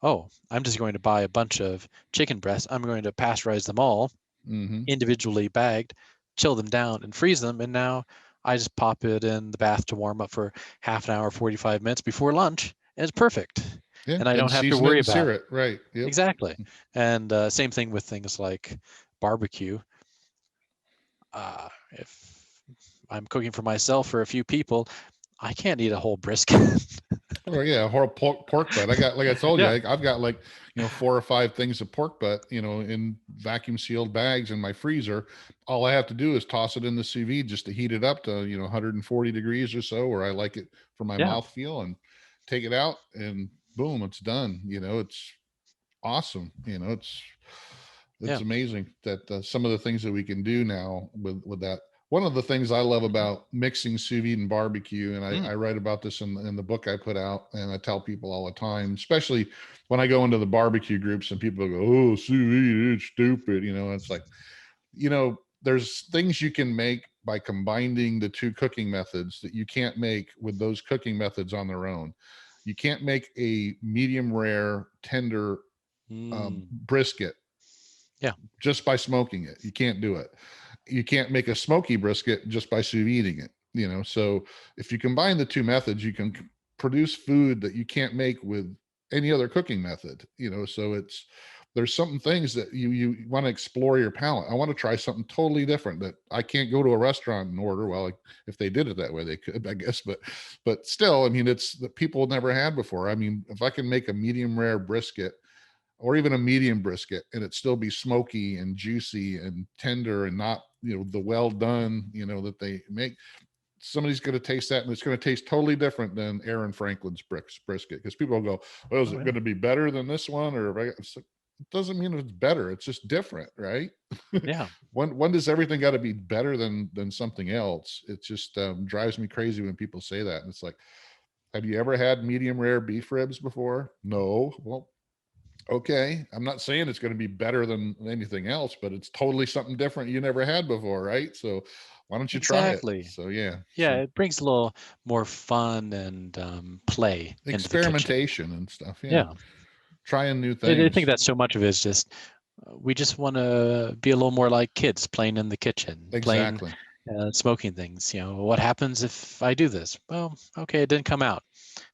oh, I'm just going to buy a bunch of chicken breasts. I'm going to pasteurize them all, individually bagged, chill them down and freeze them. And now I just pop it in the bath to warm up for half an hour, 45 minutes before lunch, and it's perfect. Yeah. And I And don't have to season it worry and about sear it. it. Right. Yep. Exactly. And same thing with things like barbecue. If I'm cooking for myself or a few people, I can't eat a whole brisket. Oh yeah, whole pork butt. I got, like I told you, Yeah. I've got like, 4 or 5 things of pork butt, in vacuum sealed bags in my freezer. All I have to do is toss it in the sous vide just to heat it up to 140 degrees or so, where I like it for my Yeah. mouth feel, and take it out, and boom, it's done. It's awesome. It's Yeah. amazing that some of the things that we can do now with that. One of the things I love Mhm. about mixing sous vide and barbecue, and Mm. I write about this in the book I put out, and I tell people all the time, especially when I go into the barbecue groups and people go, "Oh, sous vide, it's stupid," it's like, there's things you can make by combining the two cooking methods that you can't make with those cooking methods on their own. You can't make a medium rare, tender Mm. brisket Yeah. just by smoking it. You can't do it. You can't make a smoky brisket just by sous videing it. So if you combine the two methods, you can produce food that you can't make with any other cooking method. So there's some things that you want to explore your palate. I want to try something totally different that I can't go to a restaurant and order. Well, like, if they did it that way, they could, I guess, but still, I mean, it's that people never had before. I mean, if I can make a medium rare brisket or even a medium brisket and it still be smoky and juicy and tender and not, the well done, that they make, somebody's going to taste that and it's going to taste totally different than Aaron Franklin's brisket. Because people will go, well, is Oh, it yeah. going to be better than this one? Or it doesn't mean it's better. It's just different, right? Yeah. when does everything got to be better than something else? It just drives me crazy when people say that. And it's like, have you ever had medium rare beef ribs before? No. Well, okay, I'm not saying it's going to be better than anything else, but it's totally something different you never had before, right? So why don't you try it? Exactly. So yeah, Yeah. so It brings a little more fun and play into the kitchen. experimentation and stuff. Yeah, Yeah. trying new I think things. that so much of it is just we just want to be a little more like kids playing in the kitchen, playing, Exactly. smoking things. What happens if I do this? Well, okay, it didn't come out.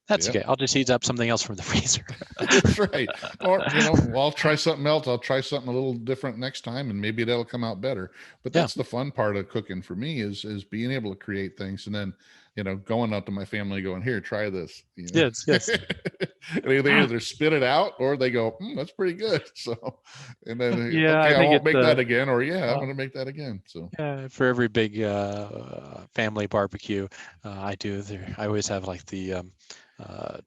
That's Yep. okay. I'll just heat up something else from the freezer. That's right. Or, well, I'll try something else. I'll try something a little different next time and maybe that'll come out better. But Yeah. that's the fun part of cooking for me is being able to create things and then, going out to my family going, here, try this, Yes. Yes. And they either spit it out or they go, that's pretty good. So, and then, Yeah, okay, I I think won't it's make that again. Or yeah, I'm uh, going to make that again. So yeah, for every big family barbecue I do. I always have like the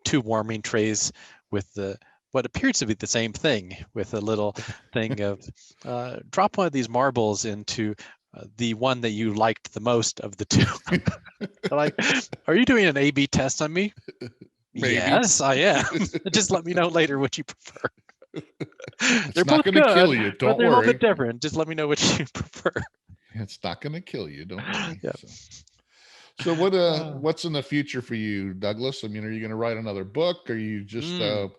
2 warming trays with the what appears to be the same thing, with a little thing of drop one of these marbles into the one that you liked the most of the 2. Like, are you doing an A/B test on me? maybe Yes, I am. Just let me know later what you prefer. it's They're not both going to kill good, you. but Don't they're a little bit worry. different. Just let me know which you prefer. It's not going to kill you. Don't worry. Yeah. So Uh, what's in the future for you, Douglas? I mean, are you going to write another book? Are you just mm.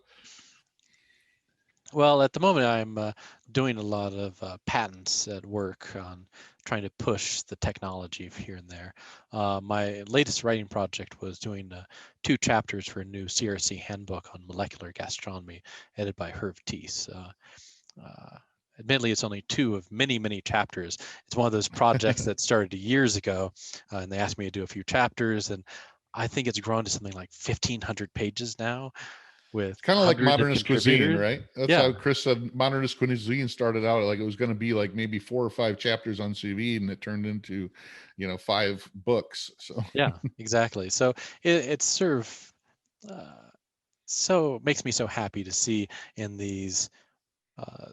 Well, at the moment, I'm doing a lot of patents at work on trying to push the technology here and there. My latest writing project was doing 2 chapters for a new CRC handbook on molecular gastronomy, edited by Herv Tees. Admittedly, it's only 2 of many, many chapters. It's one of those projects that started years ago, and they asked me to do a few chapters, and I think it's grown to something like 1,500 pages now, with it's kind of like hundreds of modernist cuisine, contributors. right? That's Yeah, how Chris said modernist cuisine started out. Like it was going to be like maybe 4 or 5 chapters on sous vide, and it turned into, 5 books. So yeah, exactly. So it's sort of so makes me so happy to see in these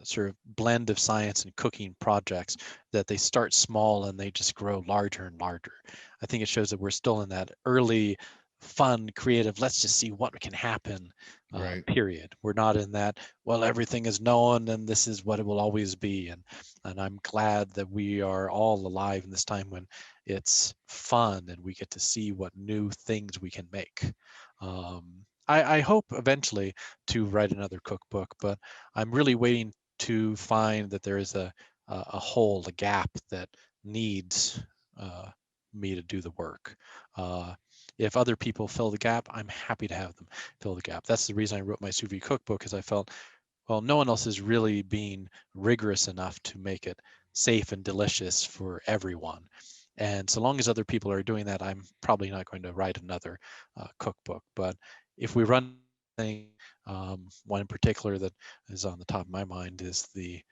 sort of blend of science and cooking projects that they start small and they just grow larger and larger. I think it shows that we're still in that early fun, creative, let's just see what can happen, Right. period. We're not in that, well, everything is known and this is what it will always be. And I'm glad that we are all alive in this time when it's fun and we get to see what new things we can make. I hope eventually to write another cookbook, but I'm really waiting to find that there is a hole, a gap that needs me to do the work. If other people fill the gap, I'm happy to have them fill the gap. That's the reason I wrote my sous vide cookbook, because I felt, well, no one else is really being rigorous enough to make it safe and delicious for everyone. And so long as other people are doing that, I'm probably not going to write another cookbook. But if we run thing, one in particular that is on the top of my mind is the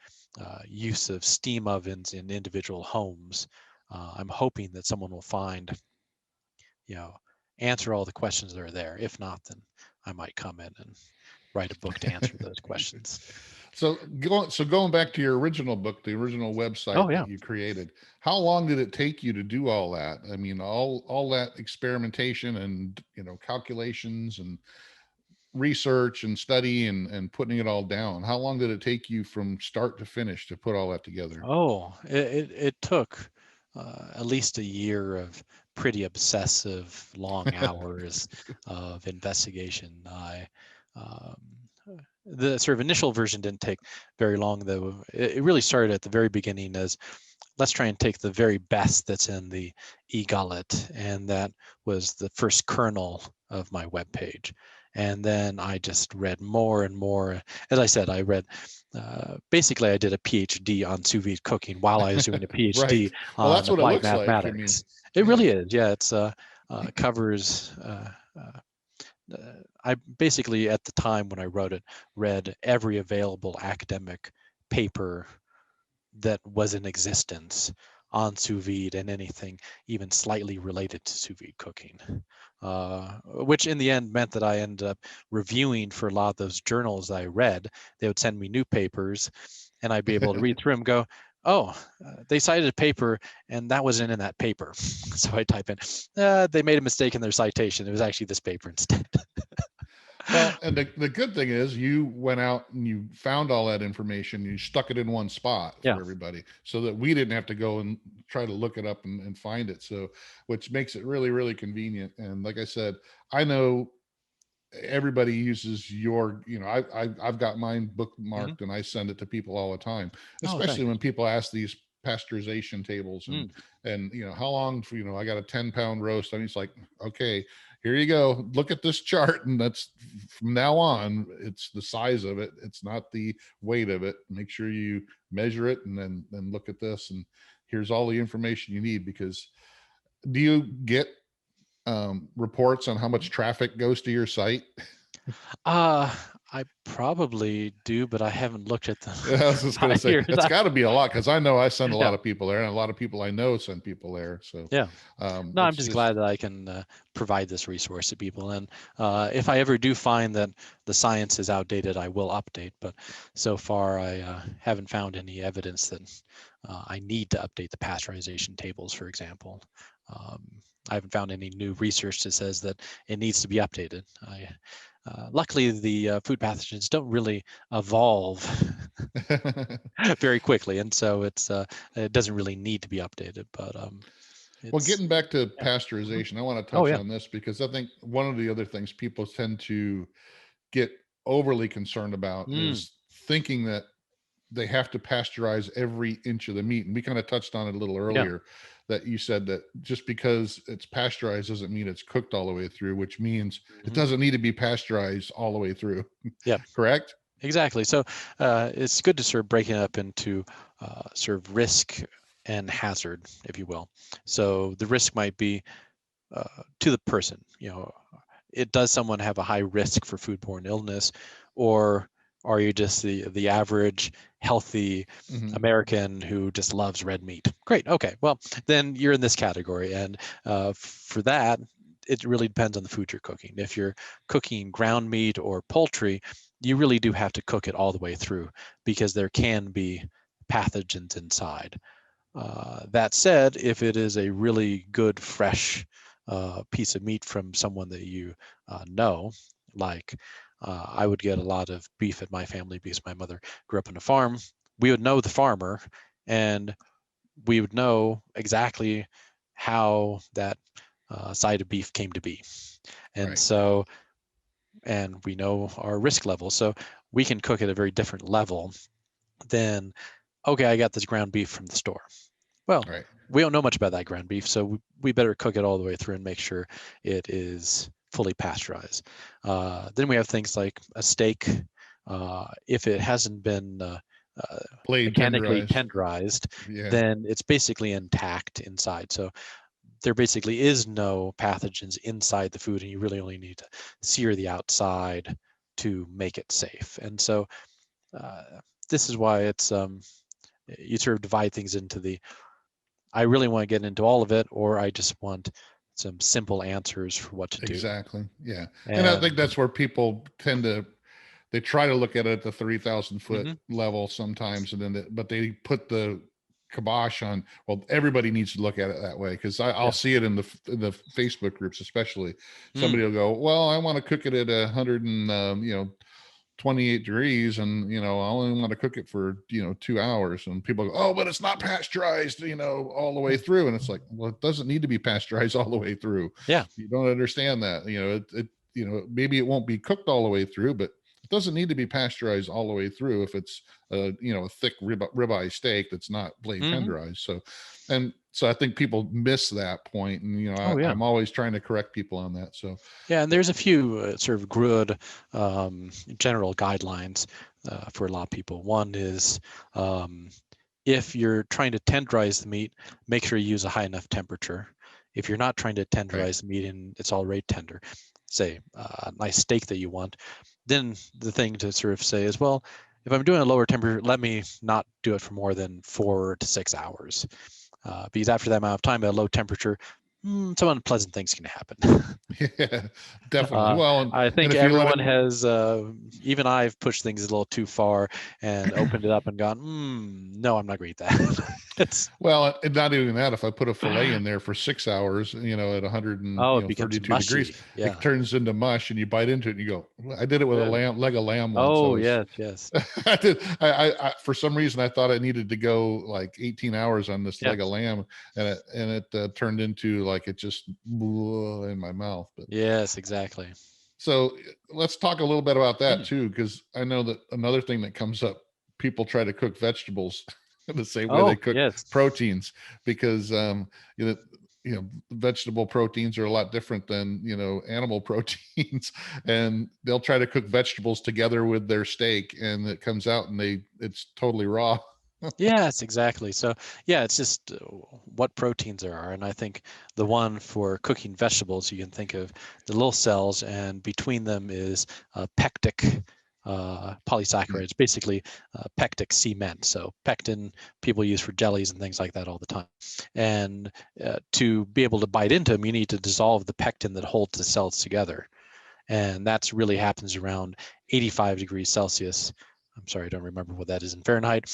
use of steam ovens in individual homes. I'm hoping that someone will find, answer all the questions that are there. If not, then I might come in and write a book to answer those questions. So going back to your original book, the original website Oh, yeah. that you created, how long did it take you to do all that? I mean, all that experimentation and calculations and research and study and putting it all down. How long did it take you from start to finish to put all that together? Oh, it took at least a year of pretty obsessive, long hours of investigation. Um, the sort of initial version didn't take very long, though. It really started at the very beginning as, let's try and take the very best that's in the e-gullet, and that was the first kernel of my webpage. And then I just read more and more. As I said, I read, basically I did a PhD on sous vide cooking while I was doing a PhD Right. Well, on that's what it applied looks like. I mean, mathematics. It yeah. really is. Yeah, it's covers. I basically, at the time when I wrote it, read every available academic paper that was in existence on sous vide and anything even slightly related to sous vide cooking, which in the end meant that I ended up reviewing for a lot of those journals I read. They would send me new papers and I'd be able to read through them and go, oh, they cited a paper and that wasn't in that paper. So I type in, they made a mistake in their citation. It was actually this paper instead. Well, and the good thing is you went out and you found all that information. You stuck it in one spot Yeah. for everybody so that we didn't have to go and try to look it up and find it. So, which makes it really, really convenient. And like I said, I know everybody uses your, I've got mine bookmarked and I send it to people all the time, especially when people ask these pasteurization tables and how long for, I got a 10-pound roast. I mean, it's like, okay, here you go, look at this chart, and that's from now on, it's the size of it, it's not the weight of it. Make sure you measure it and then look at this, and here's all the information you need. Because do you get reports on how much traffic goes to your site? I probably do, but I haven't looked at them. Yeah, I was just going to say, it's got to be a lot, because I know I send a lot of people there, and a lot of people I know send people there. So yeah. No, I'm just glad that I can provide this resource to people. And if I ever do find that the science is outdated, I will update. But so far, I haven't found any evidence that I need to update the pasteurization tables, for example. I haven't found any new research that says that it needs to be updated. Luckily, the food pathogens don't really evolve very quickly, and so it doesn't really need to be updated. But well, getting back to pasteurization, I want to touch on this, because I think one of the other things people tend to get overly concerned about is thinking that they have to pasteurize every inch of the meat. And we kind of touched on it a little earlier, that you said that just because it's pasteurized doesn't mean it's cooked all the way through, which means it doesn't need to be pasteurized all the way through. Yeah. Correct? Exactly. So it's good to sort of break it up into sort of risk and hazard, if you will. So the risk might be to the person, does someone have a high risk for foodborne illness, or are you just the average healthy American who just loves red meat? Great. Okay. Well, then you're in this category. And for that, it really depends on the food you're cooking. If you're cooking ground meat or poultry, you really do have to cook it all the way through, because there can be pathogens inside. That said, if it is a really good, fresh piece of meat from someone that you know, like I would get a lot of beef at my family because my mother grew up on a farm. We would know the farmer, and we would know exactly how that side of beef came to be. And Right. so, and we know our risk level. So we can cook at a very different level than, okay, I got this ground beef from the store. Well, Right. we don't know much about that ground beef, so we better cook it all the way through and make sure it is fully pasteurized. Then we have things like a steak. If it hasn't been Blade mechanically tenderized. tenderized, Yeah. then it's basically intact inside. So there basically is no pathogens inside the food, and you really only need to sear the outside to make it safe. And so uh, this is why it's you sort of divide things into the I really want to get into all of it, or I just want some simple answers for what to do. Exactly. Yeah. And I think And that's where people tend to, they try to look at it at the 3,000 foot mhm, level sometimes, and then, but they put the kibosh on, well, everybody needs to look at it that way. Cause I'll yeah, see it in the Facebook groups, especially mm, somebody will go, well, I want to cook it at 100 and, 28 degrees, and I only want to cook it for 2 hours, and people go, oh, but it's not pasteurized all the way yeah, through, and it's like, well, it doesn't need to be pasteurized all the way through. yeah, You don't understand that. Maybe it won't be cooked all the way through, but it doesn't need to be pasteurized all the way through if it's a thick ribeye steak that's not blade hmm, tenderized. So I think people miss that point, and oh yeah, I'm always trying to correct people on that. So yeah. And there's a few sort of good general guidelines for a lot of people. One is um, if you're trying to tenderize the meat, make sure you use a high enough temperature. If you're not trying to right. tenderize the meat and it's already tender, say a nice steak that you want, then the thing to sort of say is, well, if I'm doing a lower temperature, let me not do it for more than 4 to 6 hours. Because after that amount of time at a low temperature, some unpleasant things can happen. Yeah, definitely. Uh, Well, and I and think if you let everyone it, has, even I've pushed things a little too far and opened it up and gone, no, I'm not going to eat that. it's well, and not even that, if I put a fillet in there for 6 hours, at 100 and oh, it becomes 32 degrees, mushy. it Yeah. turns into mush, and you bite into it and you go, I did it with a Yeah. leg of lamb once. I Oh, was yes, yes, I did. For some reason I thought I needed to go like 18 hours on this yeah, leg of lamb, and it turned into like it just blew in my mouth. But yes, exactly. so let's talk a little bit about that Mm. too, because I know that another thing that comes up, people try to cook vegetables the same way they Oh, cook yes. proteins, because you know vegetable proteins are a lot different than animal proteins, and they'll try to cook vegetables together with their steak, and it comes out and it's totally raw. Yes, exactly. So, yeah, it's just what proteins there are. And I think the one for cooking vegetables, you can think of the little cells, and between them is pectic Yeah. polysaccharides, basically pectic cement. So, pectin people use for jellies and things like that all the time. And to be able to bite into them, you need to dissolve the pectin that holds the cells together. And that's really happens around 85 degrees Celsius. I'm sorry, I don't remember what that is in Fahrenheit.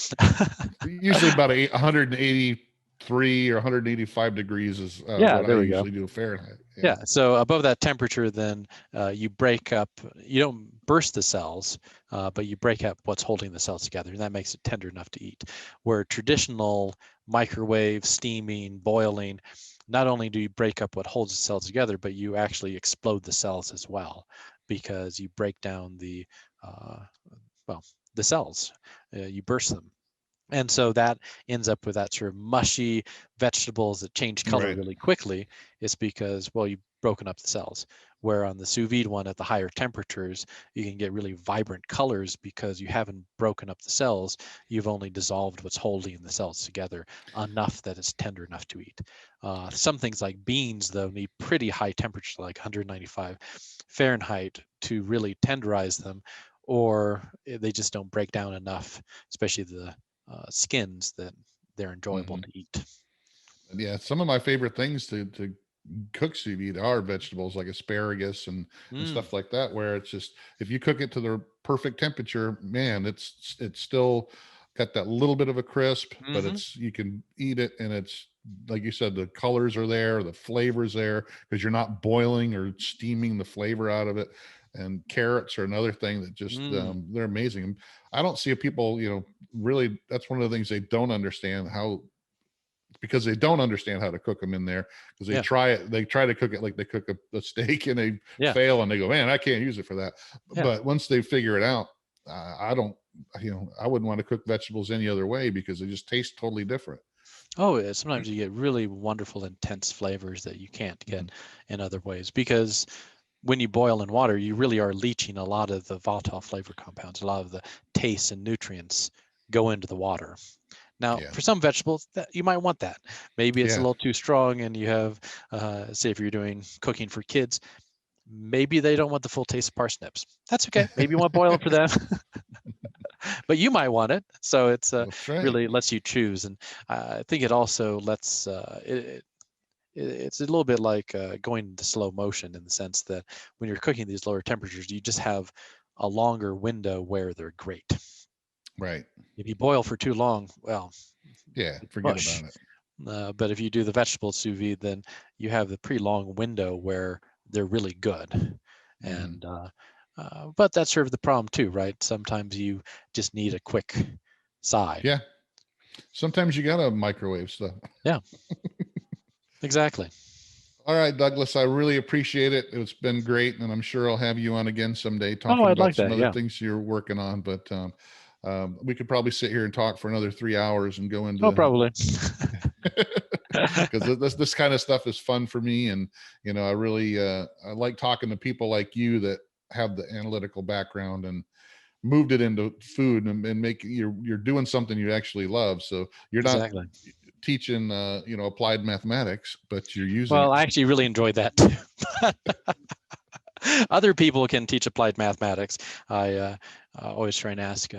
Usually about 183 or 185 degrees is Yeah, what I there we go. usually do Fahrenheit. Yeah. Yeah, so above that temperature, then you break up, you don't burst the cells, but you break up what's holding the cells together, and that makes it tender enough to eat. Where traditional microwave, steaming, boiling, not only do you break up what holds the cells together, but you actually explode the cells as well, because you break down uh, well, the cells, you burst them. And so that ends up with that sort of mushy vegetables that change color Right. really quickly. It's because, well, you've broken up the cells. Where on the sous vide one at the higher temperatures, you can get really vibrant colors because you haven't broken up the cells. You've only dissolved what's holding the cells together enough that it's tender enough to eat. Some things like beans, though, need pretty high temperatures, like 195 Fahrenheit, to really tenderize them, or they just don't break down enough, especially the skins, that they're enjoyable Hmm. to eat. Yeah, some of my favorite things to cook sous vide are vegetables like asparagus and Mm, stuff like that, where it's just, if you cook it to the perfect temperature, man, it's still got that little bit of a crisp, but Hmm. you can eat it, and it's like you said, the colors are there, the flavor's there, because you're not boiling or steaming the flavor out of it. And carrots are another thing that just Mm, they're amazing. I don't see people, really. That's one of the things they don't understand, how because they don't understand how to cook them in there, because yeah, they try to cook it like they cook a steak, and they yeah, fail, and they go, man, I can't use it for that. yeah. But once they figure it out, I don't, I wouldn't want to cook vegetables any other way, because they just taste totally different. Oh, yeah, sometimes you get really wonderful, intense flavors that you can't Mhm. get in other ways because when you boil in water, you really are leaching a lot of the volatile flavor compounds, a lot of the tastes and nutrients go into the water. Now, Yeah. for some vegetables, that you might want that. Maybe it's a Yeah. little too strong, and you have, say, if you're doing cooking for kids, maybe they don't want the full taste of parsnips. That's okay. Maybe you want to boil it for them, but you might want it. So it's That's right. really lets you choose, and I think it also lets it's a little bit like going into slow motion in the sense that when you're cooking these lower temperatures, you just have a longer window where they're great. Right. If you boil for too long, well, Yeah. it's Forget mush. about it. But if you do the vegetable sous vide, then you have the pretty long window where they're really good. Hmm. And but that's sort of the problem too, right? Sometimes you just need a quick side. Yeah. Sometimes you gotta microwave stuff. Yeah, exactly. All right, Douglas, I really appreciate it. It's been great, and I'm sure I'll have you on again someday Oh, talking I'd about like some that. other Yeah. things you're working on. But we could probably sit here and talk for another 3 hours and go Oh, into probably. because this kind of stuff is fun for me, and I really I like talking to people like you that have the analytical background and moved it into food, and make you're doing something you actually love. So you're not Exactly. teaching applied mathematics, but you're using it. Well, I actually really enjoyed that too. Other people can teach applied mathematics. I always try and ask,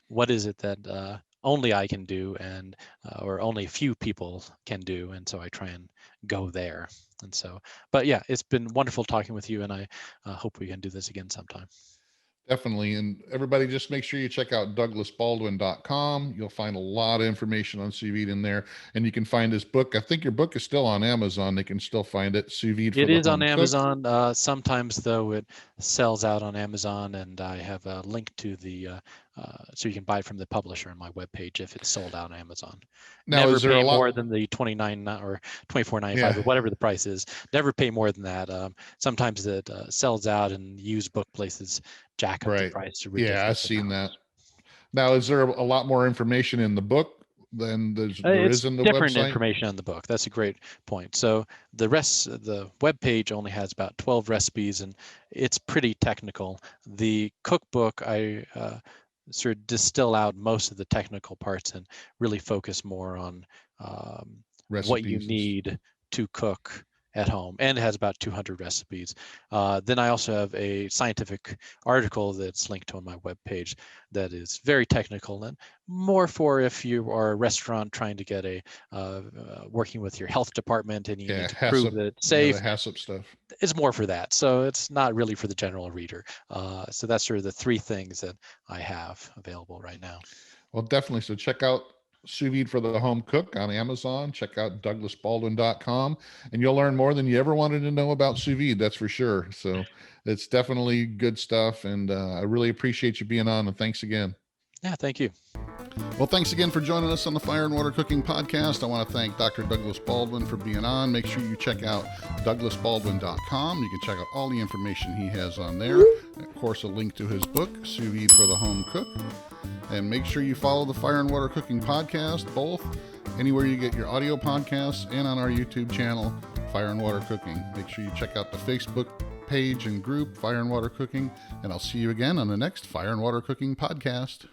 what is it that only I can do, and or only a few people can do, and so I try and go there. And so, but yeah, it's been wonderful talking with you, and I hope we can do this again sometime. Definitely. And everybody, just make sure you check out douglasbaldwin.com. You'll find a lot of information on sous vide in there. And you can find his book. I think your book is still on Amazon. They can still find it, Sous Vide for It the is on Home Cook. Amazon. Sometimes, though, it sells out on Amazon, and I have a link to so you can buy it from the publisher on my webpage if it's sold out on Amazon. Now, Never is there a pay lot? more than the 29 or 24.95 Yeah, or whatever the price is. Never pay more than that. Sometimes it sells out, and used book places jack up the right. price to Yeah, I've ridiculous seen that. amounts. Now, is there a lot more information in the book than there It's is in the different website? information on the book. That's a great point. So the web page only has about 12 recipes, and it's pretty technical. The cookbook, I sort of distill out most of the technical parts and really focus more on what you Recipes and need to cook at home, and it has about 200 recipes. Then I also have a scientific article that's linked to on my webpage that is very technical and more for if you are a restaurant trying to get working with your health department and you need yeah, to prove HACCP. that it's Yeah, the safe. HACCP stuff. It's more for that. So it's not really for the general reader. So that's sort of the three things that I have available right now. Well, definitely. So check out Sous Vide for the Home Cook on Amazon. Check out douglasbaldwin.com, and you'll learn more than you ever wanted to know about sous vide. That's for sure. So it's definitely good stuff. And I really appreciate you being on. And thanks again. Yeah, thank you. Well, thanks again for joining us on the Fire and Water Cooking Podcast. I want to thank Dr. Douglas Baldwin for being on. Make sure you check out douglasbaldwin.com. You can check out all the information he has on there. Of course, a link to his book, Sous Vide for the Home Cook. And make sure you follow the Fire and Water Cooking Podcast, both anywhere you get your audio podcasts and on our YouTube channel, Fire and Water Cooking. Make sure you check out the Facebook page and group, Fire and Water Cooking. And I'll see you again on the next Fire and Water Cooking Podcast.